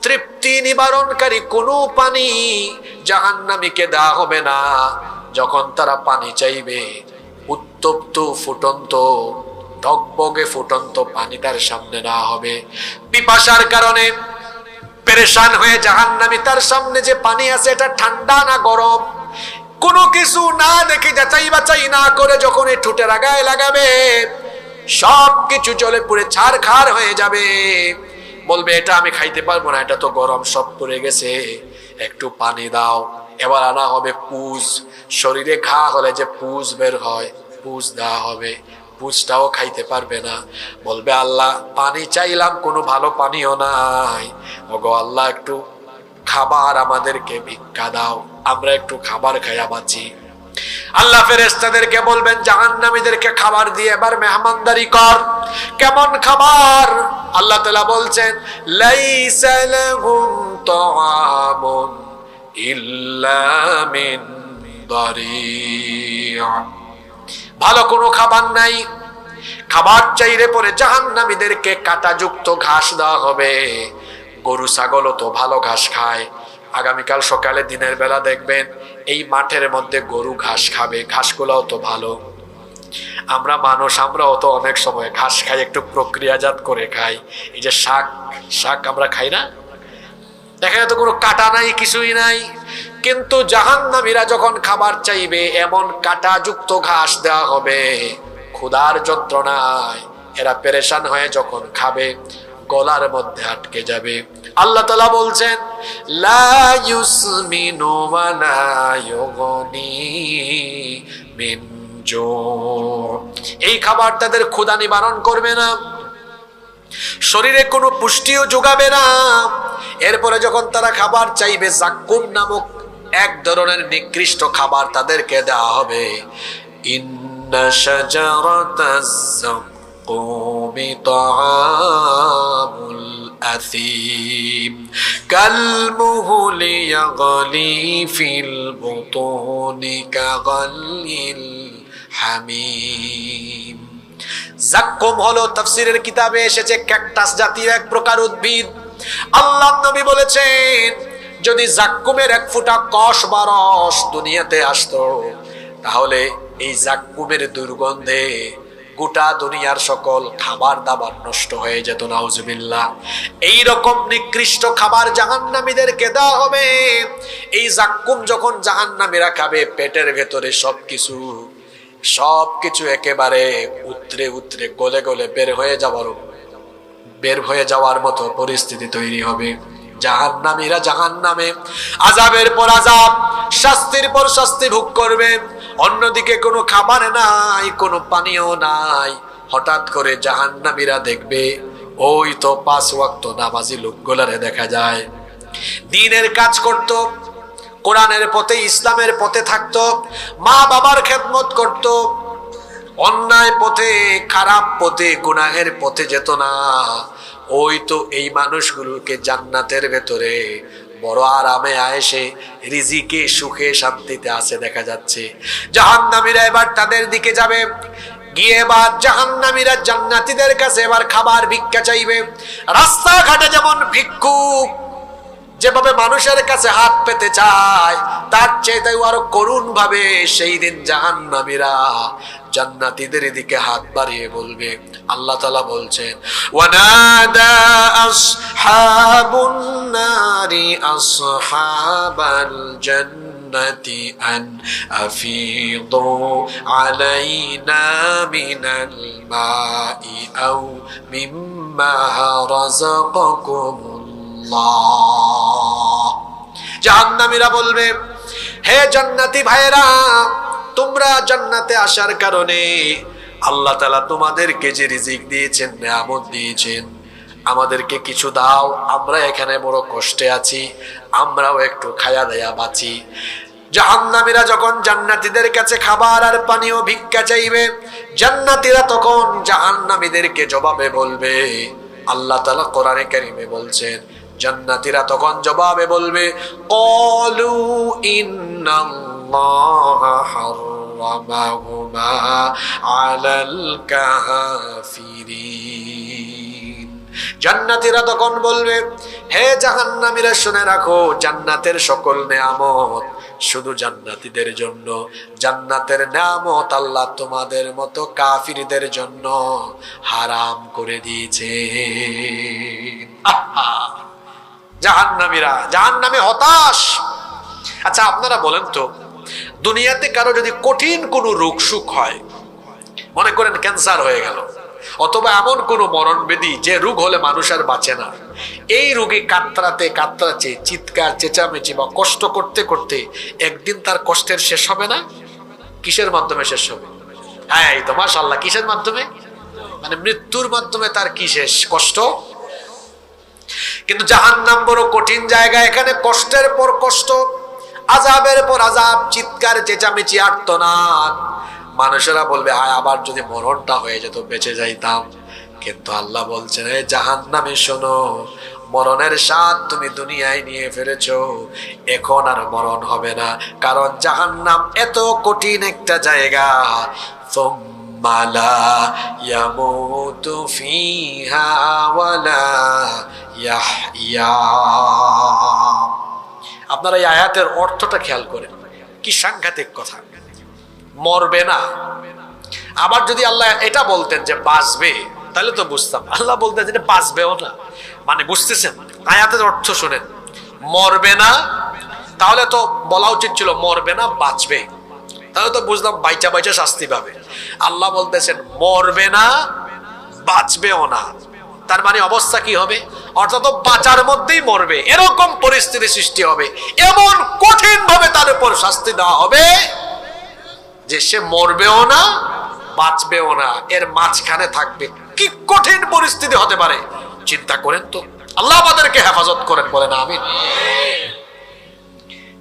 A: তৃপ্তি নিবারণকারী কোনো পানি জাহান্নামীকে দেওয়া হবে না। যখন তারা পানি চাইবে উত্তপ্ত ফুটন্ত টকবগে ফুটন্ত পানি তার সামনে না হবে। পিপাসার কারণে পেরেশান হয়ে জাহান্নামী তার সামনে যে পানি আছে এটা ঠান্ডা না গরম কোনো কিছু না দেখে যাচাই বাছাই না করে যখন এই ঠোঁটের আগায় লাগাবে সবকিছু জ্বলে পুড়ে ছারখার হয়ে যাবে। বলবে এটা আমি খাইতে পারবো না, এটা তো গরম, সব পড়ে গেছে, একটু পানি দাও। এবার আনা হবে পুজ, শরীরে ঘা হলে যে পুজ বের হয় পুজ দেওয়া হবে, পুজটাও খাইতে পারবে না। বলবে আল্লাহ পানি চাইলাম কোনো ভালো পানিও নাই, ওগো আল্লাহ একটু খাবার আমাদেরকে ভিক্ষা দাও, আমরা একটু খাবার খাইয়া বাঁচি। আল্লাহ ফেরেশতাদেরকে বলবেন জাহান্নামীদেরকে খাবার দিয়ে এবার মেহমানদারি কর। কেমন খাবার? আল্লাহ তাআলা বলছেন লাইসা লাহুম তাআমুন ইল্লা মিন দারি'। ভালো কোনো খাবার নাই। খাবার চাইলে পরে জাহান্নামীদেরকে কাঁটাযুক্ত ঘাস দেওয়া হবে। গরু ছাগলও তো ভালো ঘাস খায়। আগামীকাল সকালে দিনের বেলা দেখবেন এই মাঠের মধ্যে গরু ঘাস খাবে, ঘাসগুলোও তো ভালো। আমরা মানুষ আমরাও তো অনেক সময় ঘাস খাই, একটু প্রক্রিয়াজাত করে খাই। এই যে শাক আমরা খাই না, এখানে তো কোনো কাটা নাই, কিছুই নাই। কিন্তু জাহান্নামীরা যখন খাবার চাইবে এমন কাঁটাযুক্ত ঘাস দেওয়া হবে, ক্ষুধার যন্ত্রণায় এরা পেরেশান হয়ে যখন খাবে গলার মধ্যে আটকে যাবে। আল্লাহ তাআলা বলছেন লা ইউসমিনু ওয়া লা ইউগনি মিন জু'। এই খাবার তাদের ক্ষুধা নিবারণ করবে না, শরীরে কোনো পুষ্টিও যোগাবে না। এরপরে যখন তারা খাবার চাইবে জাক্কুম নামক এক ধরনের নিকৃষ্ট খাবার তাদেরকে দেওয়া হবে। ইন্না শাজারাতাজ জাক্কুমি তাআমুল আথিম কালমুহলি ইয়াগলি ফিল বুতুনি কাগালিল হামিম। জাক্কুম হলো তাফসীরের কিতাবে এসেছে ক্যাকটাস জাতীয় এক প্রকার উদ্ভিদ। আল্লাহ নবী বলেছেন যদি জাক্কুমের এক ফোঁটা কষ বা রস দুনিয়াতে আসতো তাহলে এই জাক্কুমের দুর্গন্ধে গোটা দুনিয়ার সকল খাবার দাবার নষ্ট হয়ে যেত। নাউজুবিল্লাহ। এই রকম নিকৃষ্ট খাবার জাহান্নামীদেরকে দেওয়া হবে। এই জাক্কুম যখন জাহান্নামীরা খাবে পেটের ভেতরে সবকিছু একেবারে উতরে উতরে গলে গলে বের হয়ে যাওয়ার মতো পরিস্থিতি তৈরি হবে। জাহান্নামীরা জাহান্নামে আযাবের পর আযাব, শাস্তির পর শাস্তি ভোগ করবে। অন্যদিকে কোনো খাবার নাই, কোনো পানিও নাই। হঠাৎ করে জাহান্নামীরা দেখবে ওই তো 5 ওয়াক্ত নামাজি লোকগুলারে দেখা যায়, দ্বীনের কাজ করত, কোরআনের পথে ইসলামের পথে থাকতো, মা বাবার খেদমত করত, অন্যায় পথে খারাপ পথে গুনাহের পথে যেত না। ওই তো এই মানুষগুলোকে জান্নাতের ভেতরে বড় আরামে আয়েশে রিজিকে সুখে শান্তিতে আছে দেখা যাচ্ছে। জাহান্নামীরা এবার তাদের দিকে যাবে, গিয়ে এবার জাহান্নামীরা জান্নাতীদের কাছে এবার খাবার ভিক্ষা চাইবে। রাস্তাঘাটে যেমন ভিক্ষুক যেভাবে মানুষের কাছে হাত পেতে চায় তার চেয়ে আরো করুণ ভাবে সেই দিন জাহান্নামীরা জান্নাতীদের দিকে হাত বাড়িয়ে বলবে। আল্লাহ তাআলা বলছেন ওয়ানাদা আসহাবুন নার নারি আসহাবাল জান্নাতি আন আফিদু আলাইনা মিনাল মাই আও মিম্মা রাযাকাকুমুল্লাহ। জাহান্নামীরা বলবে, হে জান্নাতি ভাইরা, তোমরা জান্নাতে আসার কারণে আল্লাহ তাআলা তোমাদেরকে যে রিজিক দিয়েছেন, নিয়ামত দিয়েছেন, আমাদেরকে কিছু দাও, আমরা এখানে বড় কষ্টে আছি, আমরাও একটু খায়া দেয়া বাঁচি। জাহান্নামীরা যখন জান্নাতীদের কাছে খাবার আর পানীয় ভিক্ষা চাইবে, জান্নাতীরা তখন জাহান্নামীদেরকে জবাবে বলবে, আল্লাহ তাআলা কোরআনে কারীমে বলছেন, জান্নাতীরা তখন জবাবে বলবে, ক্বালু ইন্নাল্লাহা হাররামাহুমা আলাল কাফিরিন। জান্নাতীরা তখন বলবে, হে জাহান্নামীরা শুনে রাখো, জান্নাতের সকল নেয়ামত শুধু জান্নাতীদের জন্য, জান্নাতের নেয়ামত আল্লাহ তোমাদের মতো কাফিরদের জন্য হারাম করে দিয়েছে। জাহান্নামীরা, জাহান্নামে হতাশ। আচ্ছা আপনারা বলেন তো, দুনিয়াতে কারো যদি কঠিন কোনো রোগ সুখ হয়, মনে করেন ক্যান্সার হয়ে গেল, অথবা এমন কোন মরণ ব্যাধি যে রোগ হলে মানুষ আর বাঁচে না, এই রোগী কাতরাতে কাতরাতে চিৎকার চেঁচামেচি বা কষ্ট করতে করতে একদিন তার কষ্টের শেষ হবে না? কিসের মাধ্যমে শেষ হবে? হ্যাঁ, এই তো মাশাআল্লাহ, কিসের মাধ্যমে? মানে মৃত্যুর মাধ্যমে তার কি শেষ? কষ্ট। কিন্তু জাহান্নাম বড় কঠিন জায়গা, এখানে কষ্টের পর কষ্ট, আযাবের পর আযাব, চিৎকার চেঁচামেচি আর্তনাদ। মানুষেরা বলবে, হায় আবার যদি মরণটা হয়ে যেত, বেঁচে যাইতাম। কিন্তু আল্লাহ বলছেন, এই জাহান্নামে শোনো, মরণের স্বাদ তুমি দুনিয়ায় নিয়ে ফেলেছো, এখন আর মরণ হবে না, কারণ জাহান্নাম এত কঠিন একটা জায়গা। সুম্মা লা ইয়ামুতু ফিহা ওয়ালা ইয়াহইয়া। আপনারা এই আয়াতের অর্থটা খেয়াল করেন, কি সাংঘাতিক কথা। মরবে না, আবার যদি আল্লাহ এটা বলতেন যে বাঁচবে, তাহলে তো বুঝতাম। আল্লাহ বলতেন যে বাঁচবেও না, মানে বুঝতেছেন? আয়াতের অর্থ শুনেন, মরবে না, তাহলে তো বলা উচিত ছিল মরবে না বাঁচবে, তাহলে তো বুঝলাম বাইচা বাইচা শাস্তি পাবে। আল্লাহ বলতেছেন মরবে না বাঁচবেও না, তার মানে অবস্থা কি হবে? অর্থাৎ বাঁচার মধ্যেই মরবে, এরকম পরিস্থিতি সৃষ্টি হবে, এমন কঠিন ভাবে তার উপর শাস্তি দেওয়া হবে যে সে মরবেও না বাঁচবেও না, এর মাঝখানে থাকবে। কি কঠিন পরিস্থিতি হতে পারে চিন্তা করেন তো। আল্লাহ আমাদেরকে হেফাজত করেন, বলেন আমিন।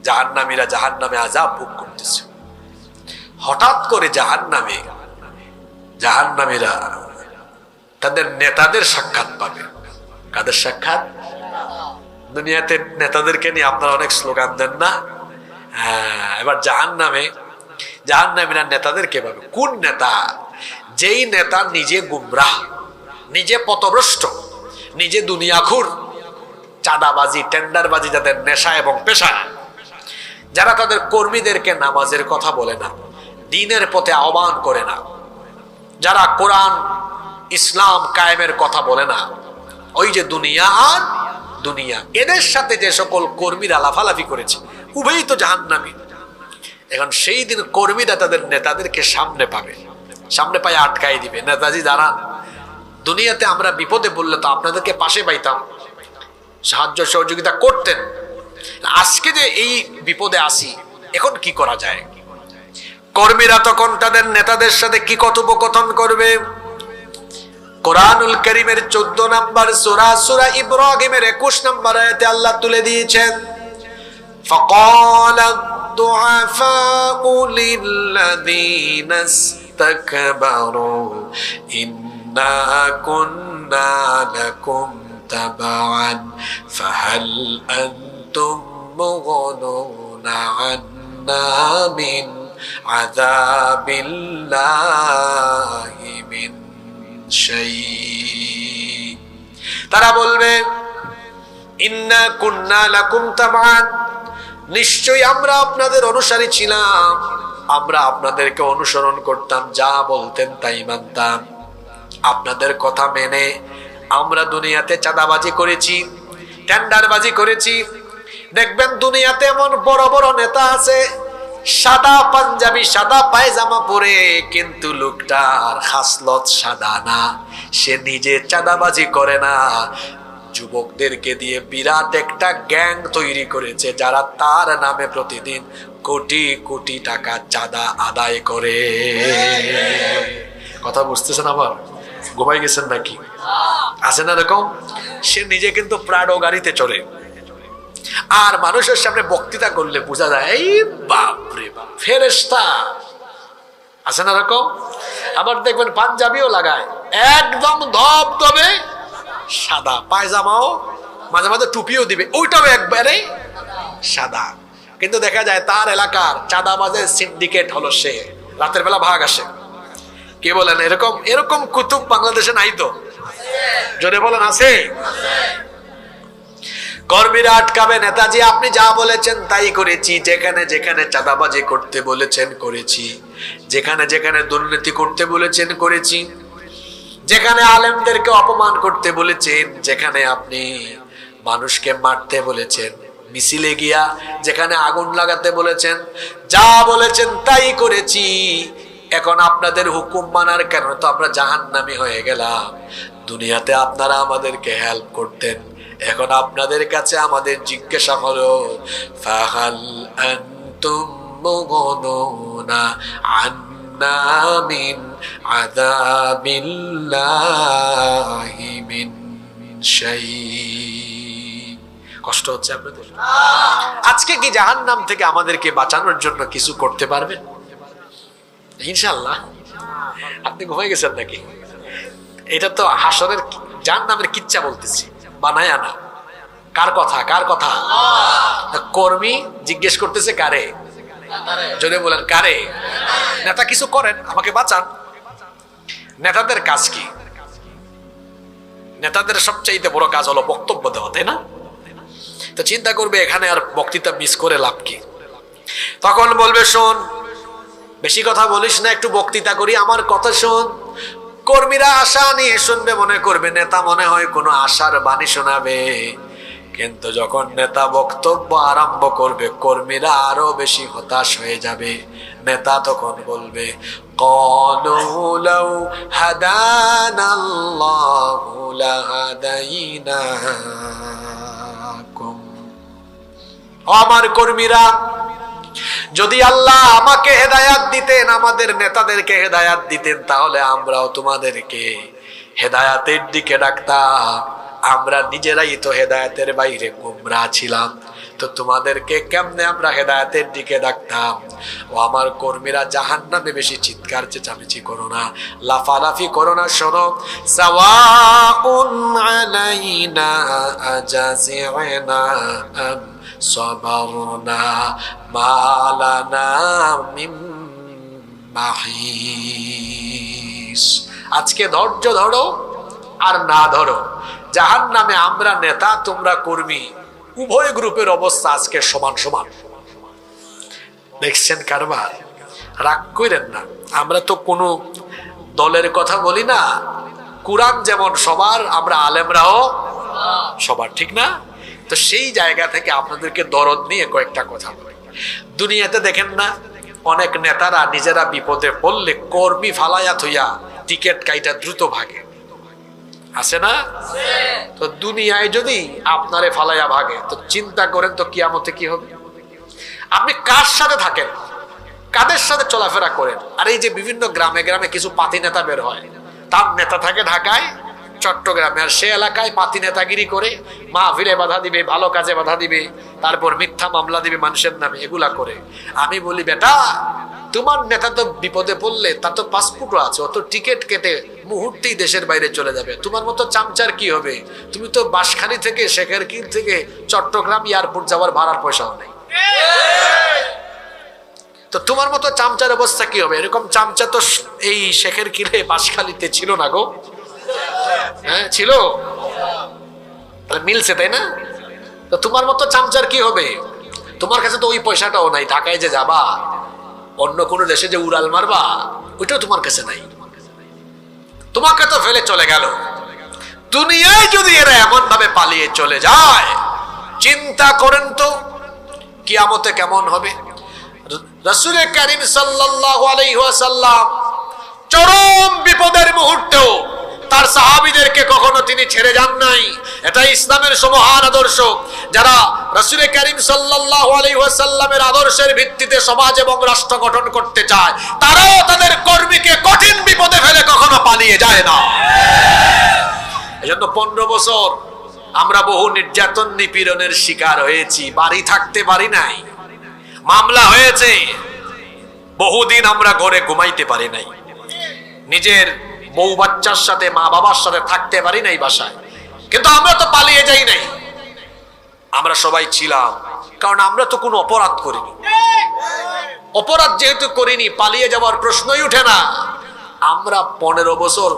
A: জাহান্নামীরা জাহান্নামে আযাব ভোগ করতেছে। হঠাৎ করে জাহান্নামীরা তাদের নেতাদের সাক্ষাৎ পাবে। কাদের সাক্ষাৎ? দুনিয়াতে নেতাদেরকে নিয়ে আপনারা অনেক স্লোগান দেন না? হ্যাঁ, এবার জাহান্নামীরা নেতাদেরকে পাবে। কোন নেতা? যেই নেতা নিজে গুমরাহ, নিজে পথভ্রষ্ট, নিজে দুনিয়াখুর, চাঁদাবাজি টেন্ডারবাজি যাদের নেশা এবং পেশা, যারা তাদের কর্মীদেরকে নামাজের কথা বলে না, দ্বীনের পথে আহ্বান করে না, যারা কোরআন ইসলাম কায়েমের কথা বলে না, ওই যে দুনিয়া আর দুনিয়া, এদের সাথে যে সকল কর্মীরা লাফালাফি করেছে, উভয়ই তো জাহান্নামী। এখন সেই দিন কর্মীরা তাদের নেতাদেরকে সামনে পাবে, সামনে পায়ে আটকাই দিবে, নেতাজি দাঁড়ান, দুনিয়াতে আমরা বিপদে বললে তো আপনাদেরকে পাশে পাইতাম, সাহায্য সহযোগিতা করতেন, আজকে যে এই বিপদে আসি, এখন কি করা যায়? কর্মীরা তখন তাদের নেতাদের সাথে কি কথোপকথন করবে? কোরআনুল কারীমের 14 নম্বর সূরা, সূরা ইব্রাহিমের 21 নম্বর আয়াতে আল্লাহ তুলে দিয়েছেন, ফাকালা দুআফাউ লিল্লাযীনা ইসতাকবারু ইন্না কুন্না লাকুম তাবাআন ফাহাল আনতুম মুগনুনা আন্না মিন আযাবিল্লাহি মিন শাই। তারা বলবে, ইন্না কুন্না লাকুম তাবাআন, নিশ্চয়ই আমরা আপনাদের অনুসারী ছিলাম, আমরা আপনাদেরকে অনুসরণ করতাম, যা বলতেন তাই মানতাম, আপনাদের কথা মেনে আমরা দুনিয়াতে চাঁদাবাজি করেছি, টেন্ডারবাজি করেছি। দেখবেন দুনিয়াতে এমন বড় বড় নেতা আছে, সাদা পাঞ্জাবি সাদা পায়জামা পরে, কিন্তু লোকটার খাসলত সাদা না, সে নিজে চাঁদাবাজি করে না, যুবকদেরকে দিয়ে বিরাট একটা গ্যাং তৈরি করেছে যারা তার নামে প্রতিদিন কোটি কোটি টাকা চাঁদা আদায় করে। কথা বুঝতেছেন? আবার ঘুমাই গেছেন নাকি? আছে না এরকম? সে নিজে কিন্তু প্রাডো গাড়িতে চড়ে, আর মানুষের সামনে বক্তৃতা করলে বোঝা যায় এই বাপ রে বাপ ফেরেশতা। আছে না এরকম? আবার দেখবেন পাঞ্জাবিও লাগায়, একদম ধবধবে সাদা, পায়জামাও মাঝে মাঝে টুপিও দিবে, ওইটাও একবারে সাদা। কিন্তু দেখা যায় তার এলাকার চাঁদাবাজের সিন্ডিকেট হলো সে। রাতের বেলা ভাগ আসে। কে বলেন এরকম? এরকম কুতুব বাংলাদেশে নাই তো? জোরে বলেন আছে? কর্মীরা আটকাবে, নেতাজি আপনি যা বলেছেন তাই করেছি, যেখানে যেখানে চাঁদাবাজি করতে বলেছেন করেছি, যেখানে যেখানে দুর্নীতি করতে বলেছেন করেছি, যেখানে আলেমদেরকে অপমান করতে বলেছেন, যেখানে আপনি মানুষকে মারতে বলেছেন, মিছিলে গিয়া যেখানে আগুন লাগাতে বলেছেন, যা বলেছেন তাই করেছি। এখন আপনাদের হুকুম মানার কারণে তো আমরা জাহান্নামী হয়ে গেলাম। দুনিয়াতে আপনারা আমাদেরকে হেল্প করতেন, এখন আপনাদের কাছে আমাদের জিজ্ঞাসা হলো ফাহাল আনতুম মুগনুনা আন্না মিন আযাবিল্লাহি মিন শাই। কষ্ট হচ্ছে আপনাদের? আজকে কি জাহান্নাম থেকে আমাদেরকে বাঁচানোর জন্য কিছু করতে পারবেন? ইনশাআল্লাহ। আপনি ঘুমাই গেছেন নাকি? এটা তো হাসরের জাহান্নামের কিচ্ছা বলতেছি, বানায়া না। কার কথা? কার কথা? কর্মী জিজ্ঞেস করতেছে কারে? যদি বলেন কারে? নেতা কিছু করেন, আমাকে বাঁচান। নেতাদের কাজ কি? নেতাদের সবচেয়ে বড় কাজ হলো বক্তব্য দেওয়া, তাই না? তো চিন্তা করবে এখানে আর বক্তৃতা মিস করে লাভ কি? তখন বলবে শোন, বেশি কথা বলিস না, একটু বক্তৃতা করি, আমার কথা শোন। কর্মীরা আশা নিয়ে শুনবে, মনে করবে নেতা মনে হয় কোনো আশার বাণী শোনাবে। কিন্তু যখন নেতা বক্তব্য আরম্ভ করবে, কর্মীরা আরো বেশি হতাশ হয়ে যাবে। নেতা তখন বলবে ক্বালু লাউ হাদানাল্লাহু লাহাদাইনাকুম। আমার কর্মীরা, যদি আল্লাহ আমাকে হেদায়াত দিতেন, আমাদের নেতাদেরকে হেদায়াত দিতেন, তাহলে আমরাও তোমাদেরকে হেদায়াতের দিকে ডাকতাম। আমরা নিজেরাই তো হেদায়াতের বাইরে গোমরা ছিলাম, তো তোমাদেরকে কেমনে আমরা হেদায়াতের দিকে ডাকতাম? ও আমার কর্মীরা, জাহান্নামে বেশি চিৎকার চেঁচামেচি করো না, লাফালাফি করো না। শোনো, সাওয়াউন আলাইনা আজাজিনা আম সাবারনা মা লানা মিন মাহিস। আজকে ধৈর্য ধরো আর না ধরো, জাহান্নামে আমরা নেতা তোমরা কর্মী, উভয় গ্রুপের অবস্থা আজকে সমান সমান। দেখছেন কারবার? রাগ করেন না, আমরা তো কোনো দলের কথা বলি না। কুরআন যেমন সবার, আমরা আলেমরাও সবার, ঠিক না? তো সেই জায়গা থেকে আপনাদেরকে দরদ নিয়ে কয়েকটা কথা বলি। দুনিয়াতে দেখেন না, অনেক নেতারা নিজেরা বিপদে পড়লে কর্মী ফালাইয়া থইয়া টিকেট কাইটা দ্রুত ভাগে, আছে না? তো দুনিয়ায় যদি আপনারে ফালাইয়া ভাগে, তো চিন্তা করেন তো কিয়ামতে কি হবে? আপনি কার সাথে থাকেন, কাদের সাথে চলাফেরা করেন? আর এই যে বিভিন্ন গ্রামে গ্রামে কিছু পাতি নেতা বের হয়, তার নেতা থাকে ঢাকায়, চট্টগ্রামে, আর সে এলাকায় পাতি নেতাগিরি করে, মাহফিলে বাধা দিবে, ভালো কাজে বাধা দিবে, তারপর মিথ্যা মামলা দিবে মানুষের নামে, এগুলা করে। আমি বলি বেটা, তোমার নেতা তো বিপদে পড়লে তার তো পাসপোর্টও আছে, অত টিকিট কেটে মুহূর্তেই দেশের বাইরে চলে যাবে। তোমার মতো চামচার কি হবে? তুমি তো বাঁশখালী থেকে, শেখেরকিল থেকে চট্টগ্রাম এয়ারপোর্ট যাওয়ার ভাড়ার পয়সাও নেই, তো তোমার মতো চামচার অবস্থা কি হবে? এরকম চামচা তো এই শেখেরকিলে বাঁশখালীতে ছিল না গো। হ্যাঁ ছিল, মিলছে, তাই না? তো তোমার মতো চামচার কি হবে? তোমার কাছে তো ওই পয়সাটাও নাই, ঢাকায় যে যাবা, অন্য কোনো দেশে যে উড়াল মারবা, ওইটাও তোমার কাছে নাই। তোমাকে তো ফেলে চলে গেল, দুনিয়ায় যদি এরা এমন ভাবে পালিয়ে চলে যায়, চিন্তা করেন তো কিয়ামতে কেমন হবে। রাসূল কারীম সাল্লাল্লাহু আলাইহি ওয়াসাল্লাম চরম বিপদের মুহূর্তেও তার সাহাবীদেরকে কখনো তিনি ছেড়ে যান নাই। এটা ইসলামের মহান আদর্শ। যারা রাসূল কারীম সাল্লাল্লাহু আলাইহি ওয়াসাল্লামের আদর্শের ভিত্তিতে সমাজ এবং রাষ্ট্র গঠন করতে চায়, তারাও তাদের কর্মীকে কঠিন বিপদে ফেলে কখনো পালিয়ে যায় না। এজন্য 15 বছর আমরা বহু নির্যাতন নিপীড়নের শিকার হয়েছি, বাড়ি থাকতে পারি নাই, মামলা হয়েছে, বহুদিন আমরা ঘরে ঘুমাইতে পারি নাই, নিজের বউ বাচ্চার সাথে মা বাবার সাথে থাকতে পারি নাই বাসায়। কিন্তু আমরা তো পালিয়ে যাই নাই, আমরা সবাই ছিলাম, কারণ আমরা তো কোনো অপরাধ করিনি। অপরাধ যেহেতু করিনি, পালিয়ে যাওয়ার প্রশ্নই উঠে না। আমরা 15 বছর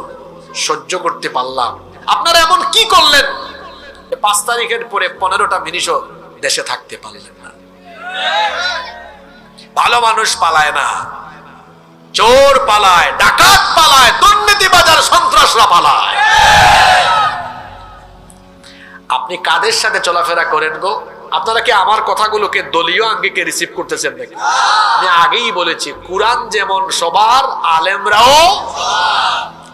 A: সহ্য করতে পারলাম। আপনারা এমন কি করলেন 5 তারিখের পরে 15টা মিনিটও দেশে থাকতে পারলেন না? ভালো মানুষ পালায় না, চোর পালায়, ডাকাত পালায়, দুর্নীতিবাজার সন্ত্রাসরা পালায়। আপনি কাদের সাথে চলাফেরা করেন গো? আপনারা কি আমার কথাগুলোকে দলীয় আঙ্গিকে রিসিভ করতেছেন নাকি? আমি আগেই বলেছি, কুরআন যেমন সবার, আলেমরাও।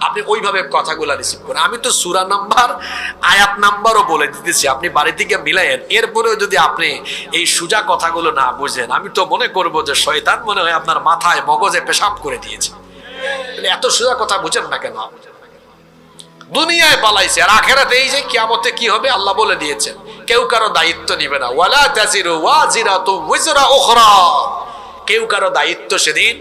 A: আপনি ওইভাবে কথাগুলা রিসিভ করেন। আমি তো সূরা নাম্বার, আয়াত নাম্বারও বলে দিতেছি, আপনি বাড়ি থেকে মিলায়েন। এরপরেও যদি আপনি এই সোজা কথাগুলো না বুঝেন, আমি তো মনে করব যে শয়তান মনে হয় আপনার মাথায় মগজে পেশাব করে দিয়েছে। এত সোজা কথা বুঝেন না কেন? দুনিয়ায় পালাইছে, আর আখিরাতে এই যে কিয়ামতে কি হবে আল্লাহ বলে দিয়েছেন, কেউ কারো দায়িত্ব নিবে না। ওয়ালা তাজিরু ওয়াজিরাতু ওয়িজরা উখরা, কেউ কারো দায়িত্ব সেদিন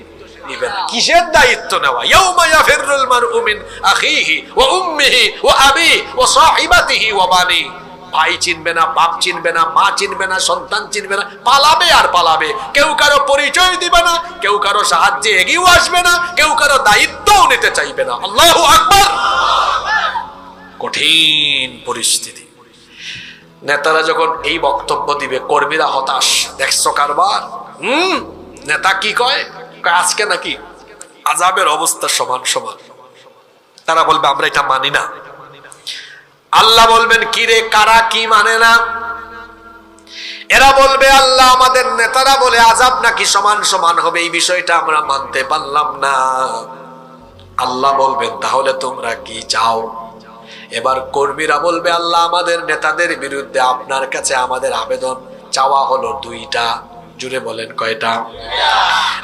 A: নিবে না। কিসের দায়িত্ব নেওয়া? ইয়াউমা ইয়াফিরুল মারউ মিন আখিহি ওয়া উম্মিহি ওয়া আবিহি ওয়া সাহিবাতিহি ওয়া বানি। ভাই চিনবে না, বাপ চিনবে না, মা চিনবে না, সন্তান চিনবে না, পালাবে আর পালাবে। কেউ কারো পরিচয় দিবে না, কেউ কারো সাহায্যে এগিয়েও আসবে না, কেউ কারো দায়িত্বও নিতে চাইবে না। আল্লাহু আকবার। কঠিন পরিস্থিতি। নেতারা যখন এই বক্তব্য দিবে, কর্মীরা হতাশ। দেখছো কারবার? নেতা কি কয়? আজকে নাকি আযাবের অবস্থা সমান সমান। তারা বলবে আমরা এটা মানি না। আল্লাহ বলবেন কি রে, কারা কি মানে না? এরা বলবে আল্লাহ আমাদের নেতারা বলে আযাব নাকি সমান সমান হবে, এই বিষয়টা আমরা মানতে পারলাম না। আল্লাহ বলবেন তাহলে তোমরা কি চাও? এবার কর্মীরা বলবে আল্লাহ আমাদের নেতাদের বিরুদ্ধে আপনার কাছে আমাদের আবেদন চাওয়া হলো 2টা। জুড়ে বলেন কয়টা?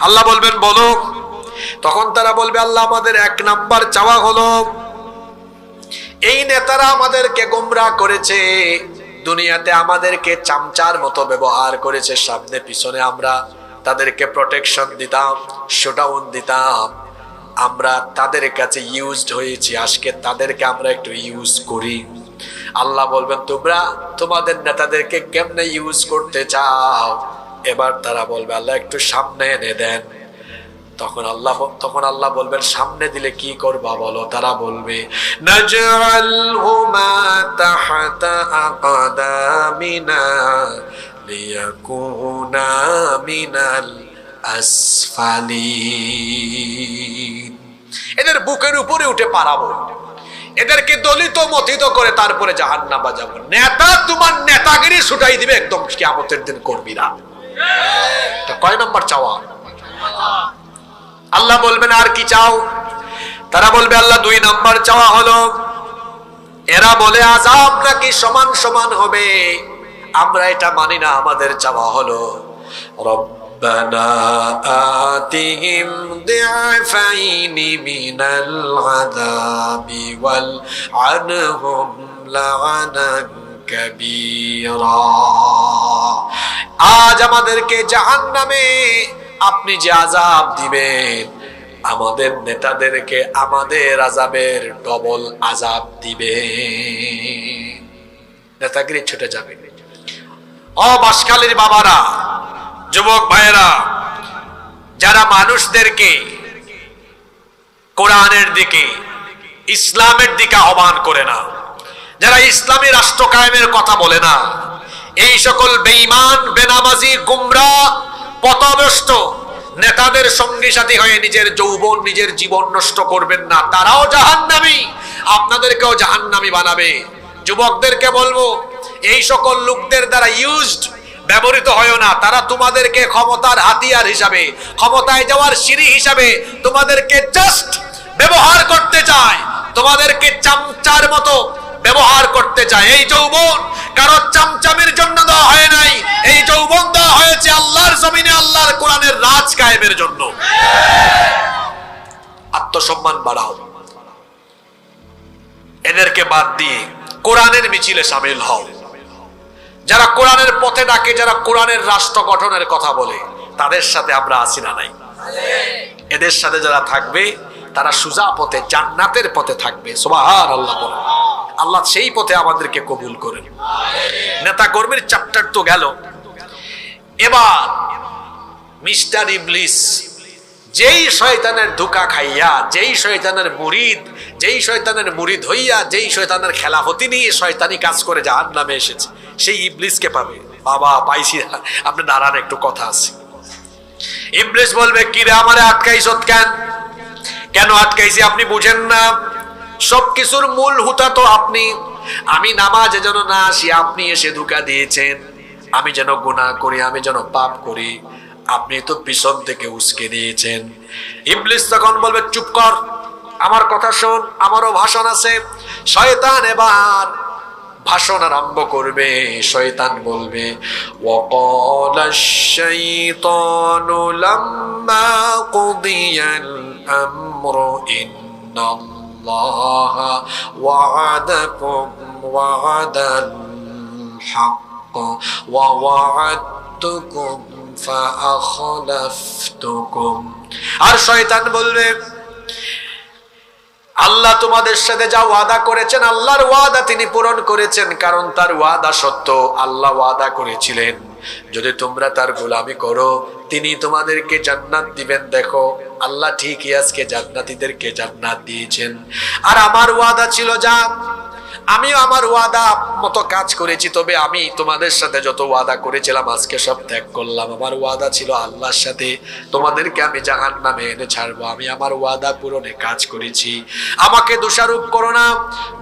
A: আল্লাহ বলবেন বলো। তখন তারা বলবে আল্লাহ আমাদের 1 নাম্বার চাওয়া হলো, এই নেতারা আমাদেরকে গোমরাহ করেছে, দুনিয়াতে আমাদেরকে চামচার মতো ব্যবহার করেছে, সামনে পিছনে আমরা তাদেরকে প্রোটেকশন দিতাম, শোডাউন দিতাম, আমরা তাদের কাছে ইউজড হয়েছি, আজকে তাদেরকে আমরা একটু ইউজ করি। আল্লাহ বলবেন তোমরা তোমাদের নেতাদেরকে কেমনে ইউজ করতে চাও? এবার তারা বলবে আল্লাহ একটু সামনে এনে দেন। তখন আল্লাহ বলবেন সামনে দিলে কি করবা বলো? তারা বলবে নাজআলহুমা তাহতা আকদামিনা লিয়াকুনা মিনাল আসফালিন। এদের বুকের উপরে উঠে পারাবো, এদেরকে দলিত মথিত করে তারপরে জাহান্নামে যাব। নেতা তোমার নেতাগিরি ছুটাই দিবে একদম কিয়ামতের দিন কর্মীরা। এটা কয় নাম্বার চাওয়া? আল্লাহ বলবেন আর কি চাও? তারা বলবে আল্লাহ 2 নাম্বার চাওয়া হলো, এরা বলে আযাব নাকি সমান সমান হবে, আমরা এটা মানি না। আমাদের চাওয়া হলো রব্বানা আতিহিম দিআফাইনি মিনাল আযাবি ওয়াল আনহুম লা'নান কাবীরা। আজ আমাদেরকে জাহান্নামে আপনি যে আযাব দিবেন, আমাদের নেতাদেরকে আমাদের আযাবের ডবল আযাব দিবেন। নেতাগিরি ছুটে যাবে। ও বাসখালীর বাবারা, যুবক ভাইয়েরা, যারা মানুষদেরকে কোরআনের দিকে, ইসলামের দিকে আহ্বান করে না, যারা ইসলামী রাষ্ট্র কায়েমের কথা বলে না, এই সকল বেঈমান, বেনামাজি, গুমরাহ, পথভ্রষ্ট নেতাদের সঙ্গী সাথী হয়ে নিজের যৌবন, নিজের জীবন নষ্ট করবেন না। তারাও জাহান্নামী, আপনাদেরকেও জাহান্নামী বানাবে। যুবকদেরকে বলবো, এই সকল লোকদের দ্বারা ইউজড, ব্যবহৃত হয় না। তারা তোমাদেরকে ক্ষমতার হাতিয়ার হিসাবে, ক্ষমতায় যাওয়ার সিঁড়ি হিসাবে তোমাদেরকে জাস্ট ব্যবহার করতে চায়, তোমাদেরকে চামচার মতো ব্যবহার করতে চায়। এই যৌবন কারো চামচামের জন্য দেওয়া হয় নাই, এই যৌবন দেওয়া হয়েছে আল্লাহর জমিনে আল্লাহর কোরআনের রাজ কায়েমের জন্য। আত্মসম্মান বাড়াও, এদেরকে বাদ দিয়ে কোরআনের মিছিলে শামিল হও। যারা কোরআনের পথে ডাকে, যারা কোরআনের রাষ্ট্র গঠনের কথা বলে, তাদের সাথে আমরা আছি না নাই? এদের সাথে যারা থাকবে তারা সুজা পথে, জান্নাতের পথে থাকবে। সুবহানাল্লাহ। আল্লাহ সেই পথে আমাদেরকে কবুল করেন। নেতা কর্মীর চ্যাপ্টার তো গেল, এবার মিস্টার ইবলিস, যেই শয়তানের ধোঁকা খাইয়া, যেই শয়তানের মুরিদ হইয়া, যেই শয়তানের খেলাফতি নিয়ে শয়তানি কাজ করে জাহান্নামে এসেছে, সেই ইবলিসকে পাবে। বাবা পাইছি, আপনি দাঁড়ান, একটু কথা আছে। ইবলিস বলবে, কি রে আমারে আটকাইছত কেন? কেন আটকাইছি আপনি বুঝেন না? সবকিছুর মূল হুতা তো আপনি। আমি নামাজে যেন না আসি, আপনি এসে ধোঁকা দিয়েছেন। আমি যেন গুনাহ করি, আমি যেন পাপ করি, আপনি তো পিছন থেকে উস্কে দিয়েছেন। ইবলিস তখন বলবে, চুপ কর, আমার কথা শোন, আমারও ভাষণ আছে। শয়তান এবার ভাষণ আরম্ভ করবে। শয়তান বলবে, ওয়াকালাশ শাইতানু লাম্মা কুদিয়াল আমরু ইন্নাল্লাহা ওয়া'আদাকুম ওয়া'দাল হাক্ক ওয়া ওয়া'আদতুকুম ফাআখলাফতুকুম। আর শয়তান বলবে, আল্লাহ তোমাদের সাথে যা ওয়াদা করেছেন, আল্লাহর ওয়াদা তিনি পূরণ করেছেন, কারণ তার ওয়াদা সত্য। আল্লাহ ওয়াদা করেছিলেন যদি তোমরা তার গোলামি করো তিনি তোমাদেরকে জান্নাত দিবেন। দেখো আল্লাহ ঠিকই আজকে জান্নাতীদেরকে জান্নাত দিয়েছেন। আর আমার ওয়াদা ছিল যা, আমিও আমার ওয়াদা মতো কাজ করেছি, তবে আমি তোমাদের সাথে যত ওয়াদা করেছিলাম আজকে সব ত্যাগ করলাম। আমার ওয়াদা ছিল আল্লাহর সাথে তোমাদেরকে আমি জাহান্নামে এনে ছাড়বো। আমি আমার ওয়াদা পূরণে কাজ করেছি, আমাকে দোষারোপ করো না।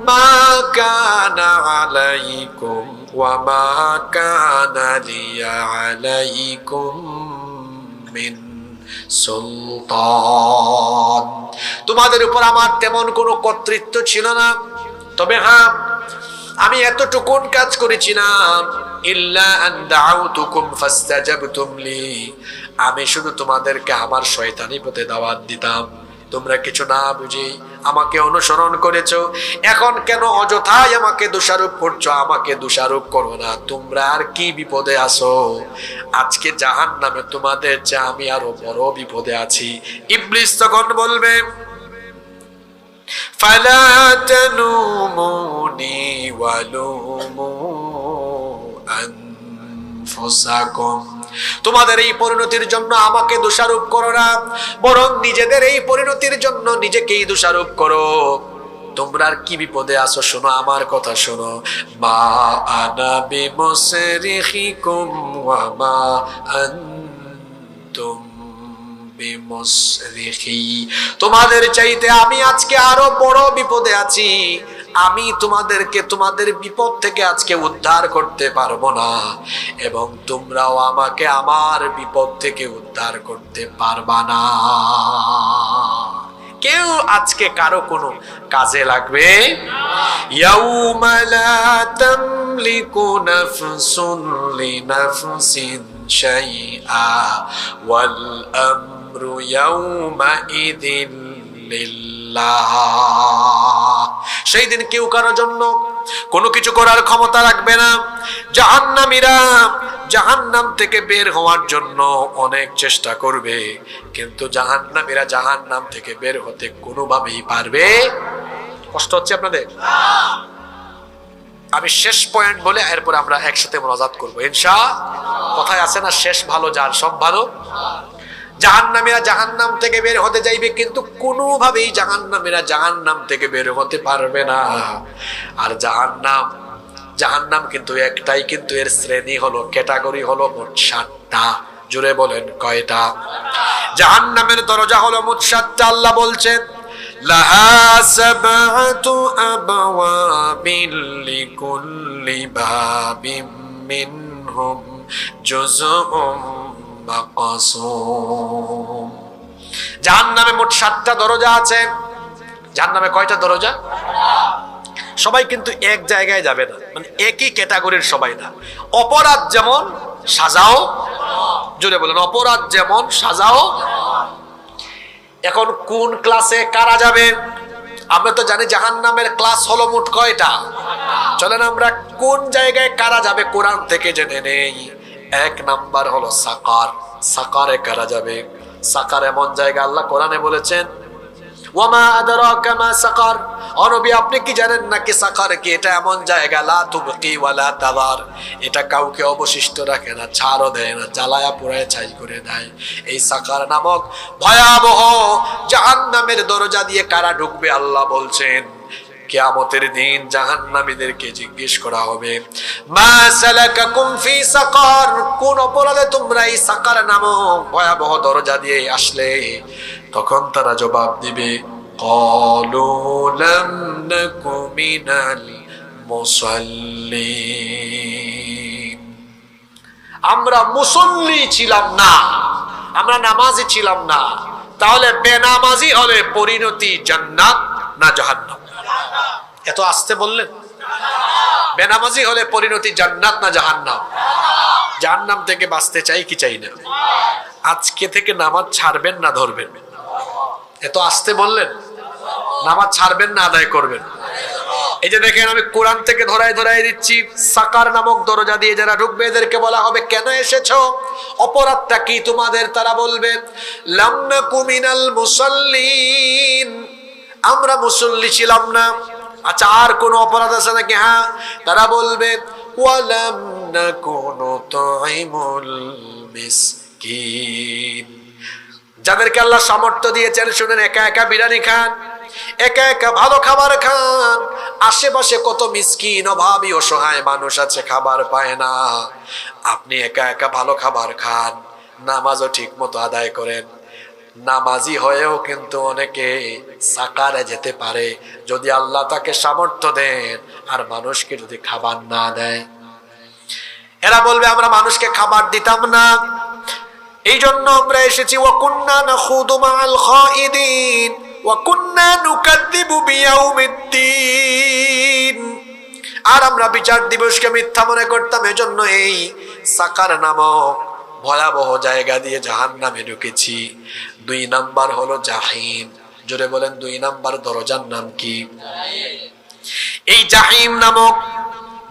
A: মা কানা আলাইকুম ওয়া মা কানা লিয়া আলাইকুম মিন সুলতান। তোমাদের উপর আমার তেমন কোনো কর্তৃত্ব ছিল না, তবে হ্যাঁ আমি এতটুকুন কাজ করেছি না, ইল্লা আন দাউতুকুম ফাস্তাজাবতুম লি, আমি শুধু তোমাদেরকে আমার শয়তানি পথে দাওয়াত দিতাম, তোমরা কিছু না বুঝে আমাকে অনুসরণ করেছো। এখন কেন অযথাই আমাকে দোষারোপ করছো? আমাকে দোষারোপ করো না। তোমরা আর কি বিপদে আছো? আজকে জাহান্নামে তোমাদের চেয়ে আমি আরো বড় বিপদে আছি। ইবলিস তখন বলবে, ফালা তালুমুনি ওয়ালুমু আনফুসাকুম, তোমাদের এই পরিণতির জন্য আমাকে দোষারোপ করো না, বরং নিজেদের এই পরিণতির জন্য নিজেকেই দোষারোপ করো। তোমরা আর কি বিপদে আছো? শোনো আমার কথা শোনো। মা আনা বিমুসরিখিকুম ওয়া মা আনতুম বিমুসরিখি, তোমাদের চাইতে আমি আজকে আরো বড় বিপদে আছি। আমি তোমাদেরকে তোমাদের বিপদ থেকে আজকে উদ্ধার করতে পারবো না, এবং তোমরাও আমাকে আমার বিপদ থেকে উদ্ধার করতে পারবা না। কেউ আজকে কারো কোনো কাজে লাগবে না। ইয়াউমা লা তামলিকু নাফসুন লিনাফসিন শাইআ ওয়াল আমরু ইয়াউমা ইযিন লিল্লাহ। সেই দিন কেউ কারোর জন্য কোনো কিছু করার ক্ষমতা রাখবে না। জাহান্নামীরা জাহান্নাম থেকে বের হওয়ার জন্য অনেক চেষ্টা করবে, কিন্তু জাহান্নামীরা জাহান্নাম থেকে বের হতে কোনোভাবেই পারবে। কষ্ট হচ্ছে আপনাদের? আমি শেষ পয়েন্ট বলে এরপর আমরা একসাথে মুনাজাত করবো ইনশাআল্লাহ। কথায় আছে না, শেষ ভালো যার সব ভালো। জাহান্নামীরা জাহান্নাম থেকে বের হতে যাইবে, কিন্তু কোনোভাবেই জাহান্নামীরা জাহান্নাম থেকে বের হতে পারবে না। আর জাহান্নাম কিন্তু একটাই, কিন্তু এর শ্রেণী হলো, ক্যাটাগরি হলো মোট 7টা। জুড়ে বলেন কয়টা? জাহান্নামের দরজা হলো মোট 7টা। আল্লাহ বলছেন লাহা সাবআতু আবওয়াবিন লিকুল্লি বাবিম মিনহুম জুজউম মাকসুম। জাহান্নামে মোট 7টা দরজা আছে। জাহান্নামে কয়টা দরজা? সবাই কিন্তু এক জায়গায় যাবে না, মানে একই ক্যাটাগরির সবাই না। অপরাধ যেমন সাজাও, জোরে বলেন, অপরাধ যেমন সাজাও। এখন কোন ক্লাসে কারা যাবে? আমরা তো জানি জাহান্নামের ক্লাস হলো মোট কয়টা। চলেন আমরা কোন জায়গায় কারা যাবে কোরআন থেকে জেনে নেই। 1 নাম্বার হলো সাকার। সাকারে কারা যাবে? সাকার এমন জায়গা, আল্লাহ কোরআনে বলেছেন ওয়ামা আদরাকা মা সাকার। ও নবী, আপনি কি জানেন না কি সাকার কি? এটা এমন জায়গা, লা তুবকি ওয়ালা তাদার, এটা কাউকে অবশিষ্ট রাখে না, ছাড়ও দেয় না, জ্বালায়া পুড়ায় ছাই করে দেয়। এই সাকার নামক ভয়াবহ জাহান্নামের দরজা দিয়ে কারা ঢুকবে? আল্লাহ বলছেন কিয়ামতের দিন জাহান্নামীদেরকে জিজ্ঞেস করা হবে, মা সালাকাকুম ফি সাকার, কোন অপরাধে তোমরা এই সাকার নামক ভয়াবহ দরজা দিয়ে আসলে? তখন তারা জবাব দিবে, ক্বালু লাম নাকু মিনাল মুসাল্লিন, আমরা মুসল্লি ছিলাম না, আমরা নামাজি ছিলাম না। তাহলে বেনামাজি হলে পরিণতি জান্নাত না জাহান্নাম? এত আস্তে বললেন। বেনামাজি হলে পরিণতি জান্নাত না জাহান্নাম? জাহান্নাম থেকে বাঁচতে চাই কি চাই না? আজকে থেকে নামাজ ছাড়বেন না ধরবেন? এত আস্তে বললেন। নামাজ ছাড়বেন না আদায় করবেন? এই যে দেখেন, আমি কোরআন থেকে ধরাই দিচ্ছি। সাকার নামক দরজা দিয়ে যারা ঢুকবে এদেরকে বলা হবে, কেন এসেছো? অপরাধটা কি তোমাদের? তারা বলবে, লাম নাকু মিনাল মুসাল্লিন, আমরা মুসল্লি ছিলাম না। আচ্ছা, আর কোন অপরাধ আছে নাকি? হ্যাঁ, তারা বলবে ওয়ালাম নাকুনু তুইমুল মিসকিন, যাদেরকে আল্লাহ সামর্থ্য দিয়েছেন, শুনেন, একা একা বিরিয়ানি খান, একা একা ভালো খাবার খান, আশেপাশে কত মিসকিন অভাবী অসহায় মানুষ আছে, খাবার পায় না। আপনি একা একা ভালো খাবার খান, নামাজও ঠিক মতো আদায় করেন, নামাজি হয়েও কিন্তু অনেকে সাকারে যেতে পারে যদি আল্লাহ তাকে সামর্থ্য দেন আর মানুষকে যদি খাবার না দেয়। এরা বলবে আমরা মানুষকে খাবার দিতাম না, এই জন্য আমরা এসেছি। ওয়া কুন্না নাখুদু মাআল খাইদিন ওয়া কুন্না নুকাদ্দিবু বিয়াউমিদ্দিন, আর আমরা বিচার দিবসকে মিথ্যা মনে করতাম, এজন্য এই সাকার নামক ভয়াবহ জায়গা দিয়ে জাহান্নামে ঢুকেছি। 2 নাম্বার হলো জাহিম। জোরে বলেন, 2 নাম্বার দরজার নাম কি? এই জাহিম নামক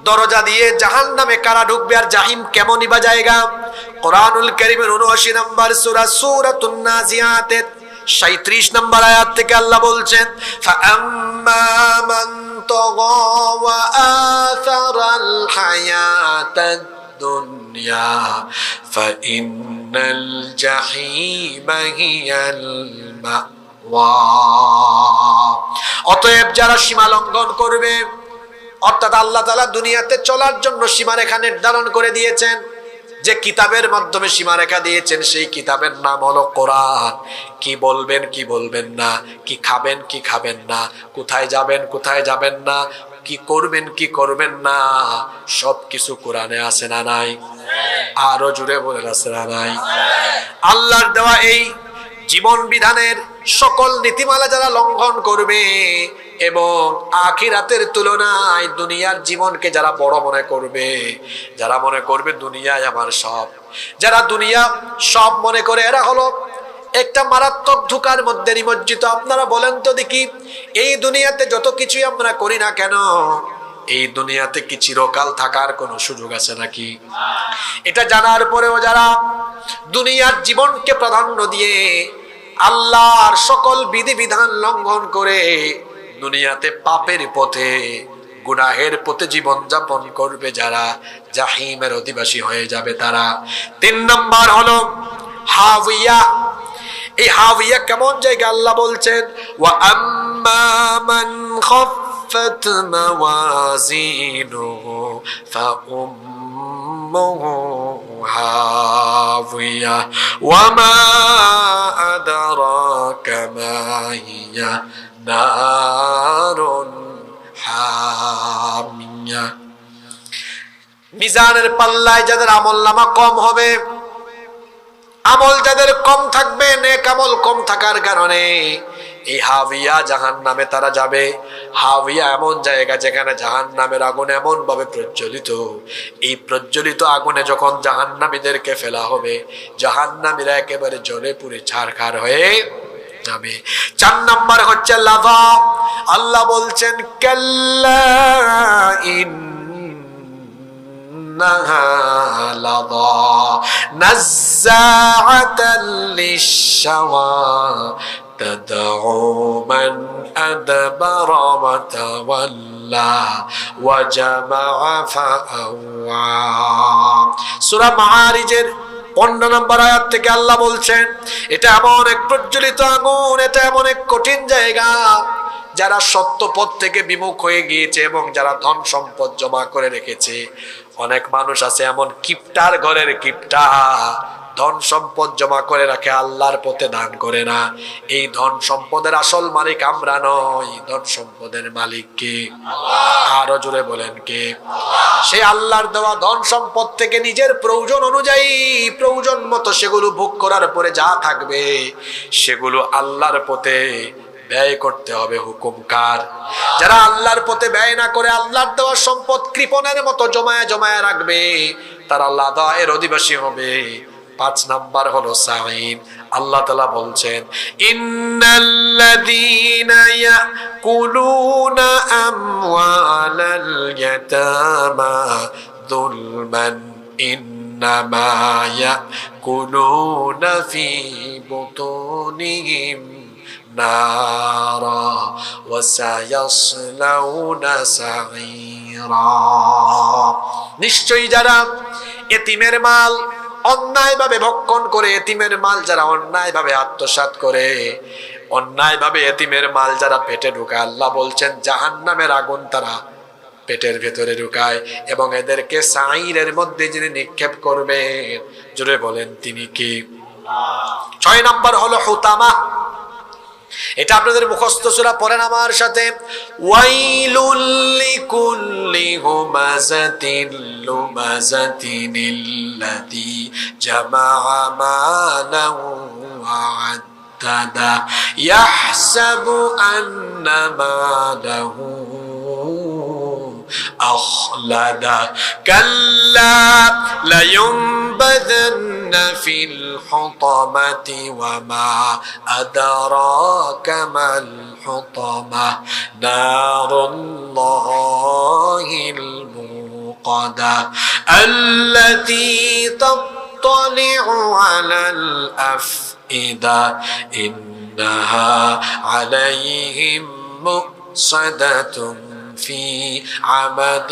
A: দরজা দিয়ে জাহান্নামে কারা ঢুকবে? আর জাহিম কেমনই বা জায়গা? কোরআনুল কারীমের 79 নাম্বার সূরা সূরাতুন নাজিয়াতের 37 নাম্বার আয়াত থেকে আল্লাহ বলছেন, ফাআম্মা মান তাগা ওয়া আথারাল হায়াতাদ দুনিয়া ফাইন্নাল জাহিমা হিয়াল মাওয়া। অতএব যারা সীমা লঙ্ঘন করবে, অর্থাৎ আল্লাহ তাআলা দুনিয়াতে চলার জন্য সীমারেখা নির্ধারণ করে দিয়েছেন, যে কিতাবের মাধ্যমে সীমারেখা দিয়েছেন, সেই কিতাবের নাম হলো কোরআন। কি বলবেন কি বলবেন না, কি খাবেন কি খাবেন না, কোথায় যাবেন কোথায় যাবেন না, কি করবেন কি করবেন না, সবকিছু কোরআনে আছে না নাই? আরো জুড়ে বলেন, আছে না নাই? আল্লাহর দেওয়া এই জীবন বিধানের সকল নীতিমালা যারা লঙ্ঘন করবে এবং আখিরাতের তুলনায় দুনিয়ার জীবনকে যারা বড় মনে করবে, যারা মনে করবে দুনিয়ায় আমার সব, যারা দুনিয়া সব মনে করে, এরা হলো একটা মারাত্মক ধোঁকার মধ্যে নিমজ্জিত। আপনারা বলেন তো দেখি, এই দুনিয়াতে যত কিছুই আমরা করি না কেন, এই দুনিয়াতে কি চিরকাল থাকার কোনো সুযোগ আছে নাকি? এটা জানার পরেও যারা দুনিয়ার জীবনকে প্রাধান্য দিয়ে আল্লাহর সকল বিধিবিধান লঙ্ঘন করে দুনিয়াতে পাপের পথে গুনাহের পথে জীবন যাপন করবে, যারা জাহিমের অধিবাসী হয়ে যাবে তারা। 3 নাম্বার হলো হাবিয়া। এই হাবিয়া কেমন জায়গা? আল্লাহ বলছেন, ওয়া আম্মা মান খাফফাত মাওয়াজিনুহু ফাউম্মুহু হাবিয়া ওয়া মা আদরাকা মা হিয়া নারুন হামিয়া। মিজানের পাল্লায় যাদের আমলনামা কম হবে, আমল যাদের কম থাকবে, নেক আমল কম থাকার কারণে এই হাবিয়া জাহান্নামে তারা যাবে। হাবিয়া এমন জায়গা যেখানে জাহান্নামের আগুন এমন ভাবে প্রজ্বলিত, এই প্রজ্বলিত আগুনে যখন জাহান্নামীদেরকে ফেলা হবে, জাহান্নামীরা একেবারে জ্বলে পুড়ে ছারখার হয়ে যাবে। 4 নাম্বার হচ্ছে লাভা। আল্লাহ বলছেন কাল্লা ইন্নাহা লাযা নাযাআতাল লিশ-শাওয়া تدعو من أدبر وتولى وجمع فأوعى। সূরা মাআরিজের 15 নম্বর আয়াত থেকে আল্লাহ বলছেন এটা এমন এক প্রজ্বলিত আগুন, এটা এমন এক কঠিন জায়গা, যারা সত্য পথ থেকে বিমুখ হয়ে গিয়েছে এবং যারা ধন সম্পদ জমা করে রেখেছে। অনেক মানুষ আছে এমন কিপটার ঘরের কিপটা, ধন সম্পদ জমা করে রাখে, আল্লাহর পথে দান করে না। এই ধন সম্পদের আসল মালিক আমরা নই, ধন সম্পদের মালিক কে? আরো জোরে বলেন কে? সেই আল্লাহর দেওয়া ধন সম্পদ থেকে নিজের প্রয়োজন অনুযায়ী, প্রয়োজন মতো সেগুলো ভোগ করার পরে যা থাকবে সেগুলো আল্লাহর পথে ব্যয় করতে হবে। হুকুম কার? যারা আল্লাহর পথে ব্যয় না করে আল্লাহর দেওয়া সম্পদ কৃপণের মতো জমায়া জমায়া রাখবে, তারা লাদায়ের অধিবাসী হবে। 5 নাম্বার হলো সাঈদ। আল্লাহ তাআলা বলছেন ইন্নাল্লাযীনা ইয়াকুলুনা আমওয়ালাল ইয়াতামা যুলমান ইন্নামা ইয়াকুলুনা ফী বুতুনিহিম নারা ওয়া সায়াসলাউনা সাঈরা। নিশ্চয়ই যারা এতিমের মাল অন্যায়ভাবে ভক্ষণ করে, এতিমের মাল যারা অন্যায়ভাবে আত্মসাৎ করে, অন্যায়ভাবে এতিমের মাল যারা পেটে ঢুকায়, আল্লাহ বলছেন জাহান্নামের আগুন তারা পেটের ভেতরে ঢুকায় এবং এদেরকে সাঈরের মধ্যে যিনি নিক্ষেপ করবেন, জোরে বলেন তিনি কি? 6 নাম্বার হলো হুতামা। এটা আপনাদের মুখস্থ সূরা পড়েন আমার সাথে। ওয়াইলুল লিকুল্লি হুমাযাতিন লুমাযাতিনিল্লাযী জামাআ মালাহু ওয়া আদ্দাদা ইয়াহসাবু আন্না মালাহু أخلدا كلا لينبذن في الحطمة وما أدراك ما الحطمة نار الله الموقدة التي تطلع على الأفئدة إنها عليهم مؤصدة في عمد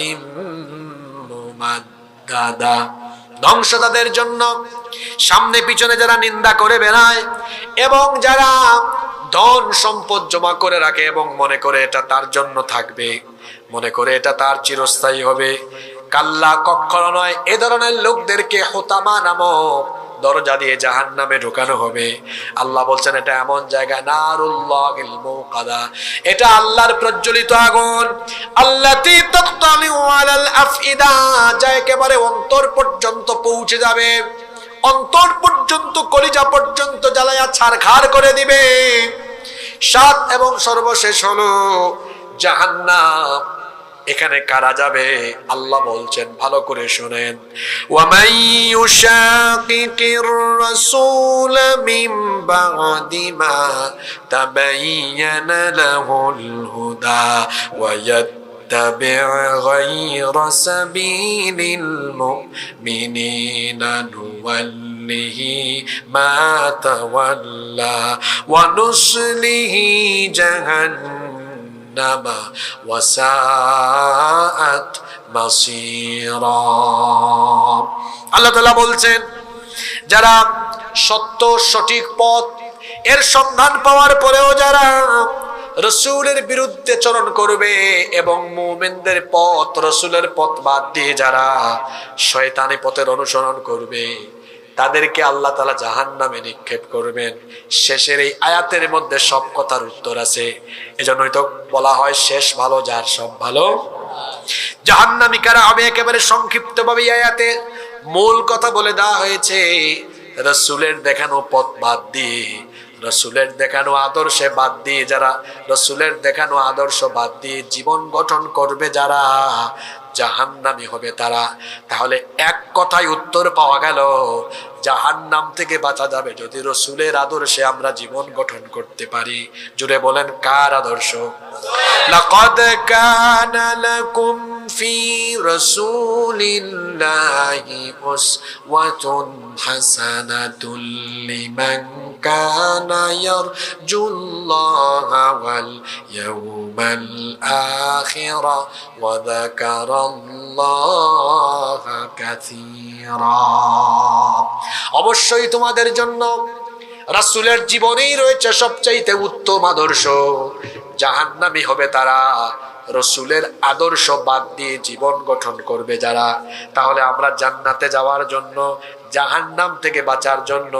A: ممددة। ধ্বংস তাদের জন্য, সামনে পিছনে যারা নিন্দা করে বেড়ায় এবং যারা ধন সম্পদ জমা করে রাখে এবং মনে করে এটা তার জন্য থাকবে, মনে করে এটা তার চিরস্থায়ী হবে, কাল্লা কখনো নয়। এ ধরনের লোকদেরকে হুতামা নামক দরজা দিয়ে জাহান্নামে ঢোকানো হবে। আল্লাহ বলছেন এটা এমন জায়গা, নারুল্লাহিল মুকাদা, এটা আল্লাহর প্রজ্বলিত আগুন, আল্লাতী তাত্তালিউ আলাল আফইদা, যা একেবারে অন্তর পর্যন্ত পৌঁছে যাবে, অন্তর পর্যন্ত, কলিজা পর্যন্ত জ্বালায়া ছারখার করে দিবে। 7 এবং সর্বশেষ হলো জাহান্নাম। এখানে কারা যাবে আল্লাহ বলছেন, ভালো করে শুনেন। ওয়ামান ইউশাকিকির রাসূল মিন বা'দি মা তাবায়্যানা লাহুল হুদা ওয়া ইয়াত্তাবি' গায়রা সাবিলিল মুমিনিনা নুওয়াল্লিহি মা তাওয়াল্লা ওয়া নুসলিহি জাহান্নামা ওয়াসাআত মাসীরা। আল্লাহ তাআলা বলছেন যারা সত্য সঠিক পথ এর সন্ধান পাওয়ার পরেও যারা রাসূলের বিরুদ্ধে চরণ করবে এবং মুমিনদের পথ, রাসূলের পথ বাদ দিয়ে যারা শয়তানি পথের অনুসরণ করবে, তাদেরকে আল্লাহ তাআলা জাহান্নামে নিক্ষেপ করবেন। শেষের এই আয়াতের মধ্যে সব কথার উত্তর আছে। এজন্যই তো বলা হয় শেষ ভালো যার সব ভালো। জাহান্নামী কারা হবে একেবারে সংক্ষিপ্ত ভাবে আয়াতে মূল কথা বলে দেওয়া হয়েছে। রাসূলের দেখানো পথ বাদ দিয়ে, রাসূলের দেখানো আদর্শে বাদ দিয়ে, যারা রাসূলের দেখানো আদর্শ বাদ দিয়ে জীবন গঠন করবে যারা, জাহান্নামী হবে তারা। তাহলে এক কথায় উত্তর পাওয়া গেল, জাহান্নাম থেকে বাঁচা যাবে যদি রাসূলের আদর্শে আমরা জীবন গঠন করতে পারি। জুড়ে বলেন কার আদর্শ? লাকাদ কানা লাকুম ফি রাসূলিল্লাহি উসওয়াতুন হাসানাতুল লিমান কানা ইয়ারজুল্লাহা ওয়াল ইয়াউমাল আখিরা ওয়া যাকারাল্লাহা কাসীরা। অবশ্যই তোমাদের জন্য রাসূলের জীবনেই রয়েছে সবচাইতে উত্তম আদর্শ। জাহান্নামী হবে তারা রাসূলের আদর্শ বাদ দিয়ে জীবন গঠন করবে যারা। তাহলে আমরা জান্নাতে যাওয়ার জন্য, জাহান্নাম থেকে বাঁচার জন্য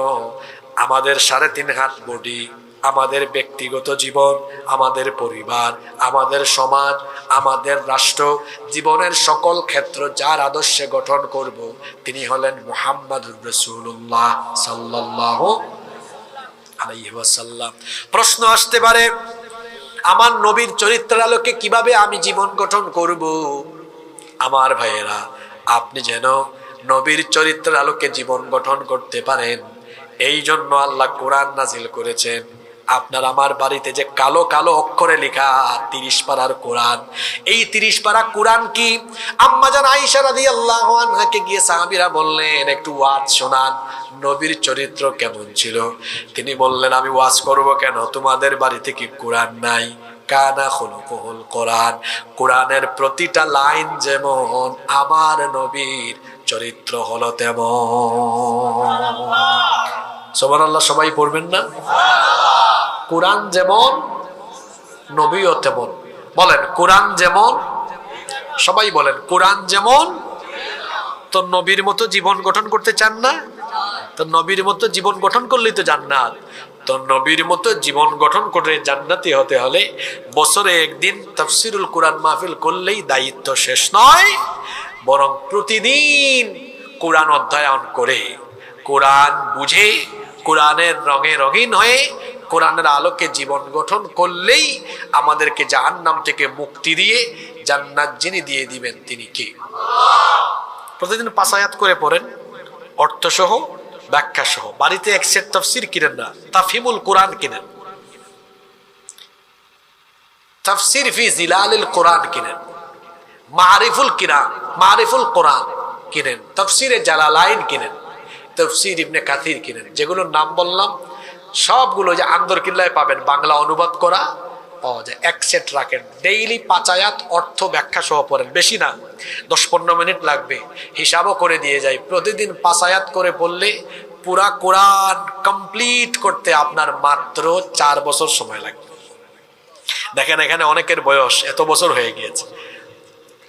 A: আমাদের 3.5 হাত বডি, আমাদের ব্যক্তিগত জীবন, আমাদের পরিবার, আমাদের সমাজ, আমাদের রাষ্ট্র, জীবনের সকল ক্ষেত্র যার আদর্শে গঠন করব তিনি হলেন মুহাম্মাদুর রাসূলুল্লাহ সাল্লাল্লাহু আলাইহি ওয়াসাল্লাম। প্রশ্ন আসতে পারে, আমার নবীর চরিত্রের আলোকে কিভাবে আমি জীবন গঠন করব? আমার ভাইয়েরা, আপনি যেন নবীর চরিত্রের আলোকে জীবন গঠন করতে পারেন, এই জন্য আল্লাহ কোরআন নাজিল করেছেন। আপনার আমার বাড়িতে যে কালো কালো অক্ষরে লেখা 30 পারার কোরআন, এই 30 পারা কোরআন কি আম্মাজান আয়েশা রাদিয়াল্লাহু আনহাকে গিয়ে সাহাবীরা বললেন, একটু ওয়াজ শোনান, নবীর চরিত্র কেমন ছিল? তিনি বললেন, আমি ওয়াজ করব কেন, তোমাদের বাড়িতে কি কোরআন নাই? কানা খুলুকুল কোরআন, কোরআনের প্রতিটা লাইন যেমন আমার নবীর চরিত্র হলো তেমন। সুবহানাল্লাহ, সবাই পড়বেন না? কোরআন যেমন নবীও তেমন। বলেন কোরআন যেমন, সবাই বলেন কোরআন যেমন। তো নবীর মতো জীবন গঠন করতে চান না? তো নবীর মতো জীবন গঠন করলেই তো জান্নাত। তো নবীর মতো জীবন গঠন করে জান্নাতি হতে হলে বছরে একদিন তাফসিরুল কোরআন মাহফিল করলেই দায়িত্ব শেষ নয়, বরং প্রতিদিন কোরআন অধ্যয়ন করে, কোরআন বুঝে, কোরআনের রঙে রঙিন হয়ে, কোরআনের আলোকে জীবন গঠন করলেই আমাদেরকে জাহান্নাম থেকে মুক্তি দিয়ে জান্নাত যিনি দিয়ে দিবেন তিনি কে? প্রতিদিন 5 আয়াত করে পড়েন, অর্থ সহ ব্যাখ্যা সহ। বাড়িতে এক সেট তাফসীর কিনেন না, তাফহিমুল কোরআন কিনেন, তাফসীর ফি জিলালিল কোরআন কিনেন, মারিফুল কোরআন কিনেন, তাফসীরে জালালাইন কিনেন, তাফসীর ইবনে কাসির কিনেন। যেগুলোর নাম বললাম সবগুলো যে আন্দরকিল্লায় পাবেন, বাংলা অনুবাদ করা পাওয়া যায়। এক সেট রাখেন, ডেইলি 5 আয়াত অর্থ ব্যাখ্যা সহ পড়েন, বেশি না, 10-15 মিনিট লাগবে, হিসাবও করে দিয়ে যায়। প্রতিদিন 5 আয়াত করে পড়লে পুরা কোরআন কমপ্লিট করতে আপনার মাত্র 4 বছর সময় লাগবে। দেখেন এখানে অনেকের বয়স এত বছর হয়ে গিয়েছে।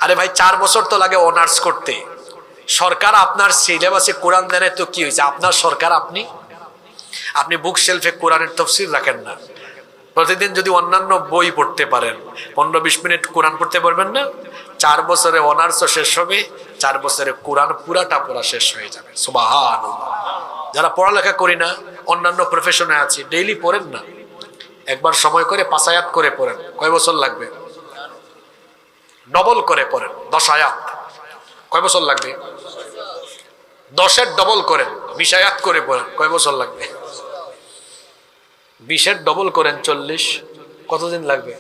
A: আরে ভাই, 4 বছর তো লাগে অনার্স করতে। সরকার আপনার সিলেবাসে কোরআন দেনে তো কি হয়েছে? আপনার সরকার, আপনি বুক শেলফে কোরআনের তাফসীর রাখেন না। প্রতিদিন যদি অন্যান্য বই পড়তে পারেন, 15-20 মিনিট কোরআন পড়তে পারবেন না? 4 বছরে অনার্সও শেষ হবে, 4 বছরে কোরআন পুরাটা পড়া শেষ হয়ে যাবে। সুবহানাল্লাহ। যারা পড়ালেখা করি না, অন্যান্য প্রফেশনে আছি, ডেইলি পড়েন না, একবার সময় করে 5 আয়াত করে পড়েন, কয় বছর লাগবে? ডবল করে পড়েন 10 আয়াত, কয় বছর লাগবে? 10-এর ডবল করেন 20 আয়াত করে পড়েন, কয় বছর লাগবে? 20-এর ডবল করেন 40, কতদিন লাগবে?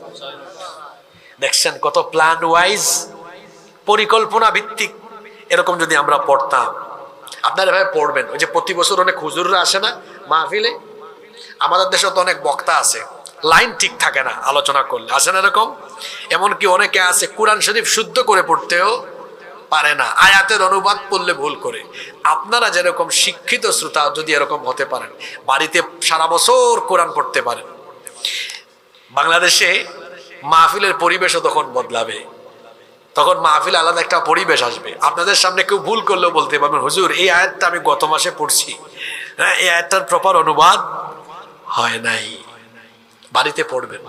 A: দেখছেন কত প্ল্যান ওয়াইজ, পরিকল্পনা ভিত্তিক। এরকম যদি আমরা পড়তাম, আপনারা এভাবে পড়বেন। ওই যে প্রতি বছর অনেক হুজুররা আসে না মাহফিলে, আমাদের দেশে তো অনেক বক্তা আছে, লাইন ঠিক থাকে না আলোচনা করলে, আসে না এরকম? এমনকি অনেকে আছে কোরআন শরীফ শুদ্ধ করে পড়তেও পারে না, আয়াতের অনুবাদ পড়লে ভুল করে। আপনারা যেরকম শিক্ষিত শ্রোতা যদি এরকম হতে পারেন, বাড়িতে সারা বছর কোরআন পড়তে পারেন, বাংলাদেশে মাহফিলের পরিবেশও তখন বদলাবে। তখন মাহফিল আলাদা একটা পরিবেশ আসবে। আপনাদের সামনে কেউ ভুল করলেও বলতে পারবেন, হুজুর এই আয়াতটা আমি গত মাসে পড়ছি, হ্যাঁ এই আয়াতটার প্রপার অনুবাদ হয় নাই। বাড়িতে পড়বেন।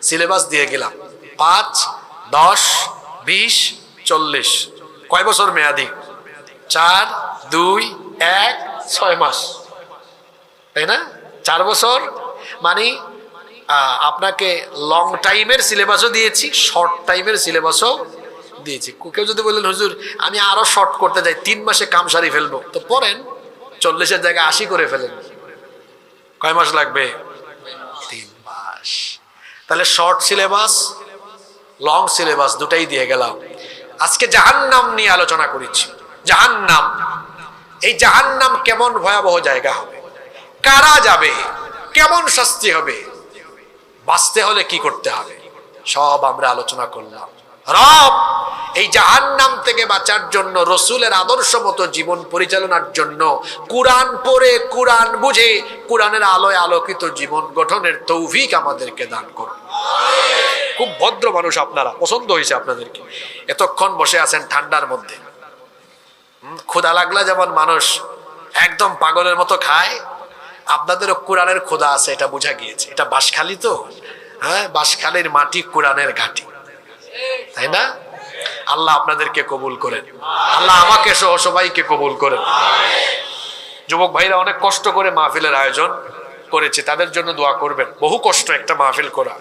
A: সিলেবাস দিয়ে গেলাম 5, 10, 20, 40। কয় বছর মেয়াদি? 4, 2, 1, 6 মাস, তাই না? 4 বছর মানে আপনাকে লং টাইমের সিলেবাসও দিয়েছি, শর্ট টাইমের সিলেবাসও দিয়েছি। কেউ যদি বললেন হুজুর আমি আরো শর্ট করতে যাই, 3 মাসে কাম সারি ফেলবো, তো পড়েন 40-এর জায়গায় 80 করে ফেলেন। কয় মাস লাগবে? 3 মাস। তাহলে শর্ট সিলেবাস, লং সিলেবাস দুটাই দিয়ে গেলাম। আজকে জাহান্নাম নিয়ে আলোচনা করেছি। জাহান্নাম, এই জাহান্নাম কেমন ভয়াবহ জায়গা হবে, কারা যাবে, কেমন শাস্তি হবে, বাঁচতে হলে কি করতে হবে, সব আমরা আলোচনা করলাম। রব এই জাহান্নাম থেকে বাঁচার জন্য, রসুলের আদর্শ মতো জীবন পরিচালনার জন্য কুরআন পড়ে, কুরআন বুঝে, কুরআনের আলোয় আলোকিত জীবন গঠনের তৌফিক আমাদেরকে দান করুন। খুব ভদ্র মানুষ আপনারা, পছন্দ হয়েছে আপনাদেরকে। এতক্ষণ বসে আছেন ঠান্ডার মধ্যে, ক্ষুধা লাগলে যেমন মানুষ একদম পাগলের মতো খায়, আপনাদেরও কোরআনের ক্ষুধা আছে, এটা বোঝা গিয়েছে। এটা বাঁশখালী তো, হ্যাঁ বাঁশখালীর মাটি কোরআনের ঘাটি, তাই না? আল্লাহ আপনাদেরকে কবুল করেন, আল্লাহ আমাকে সহ সবাইকে কবুল করেন। যুবক ভাইরা অনেক কষ্ট করে মাহফিলের আয়োজন করেছে, তাদের জন্য দোয়া করবেন। বহু কষ্ট একটা মাহফিল করা,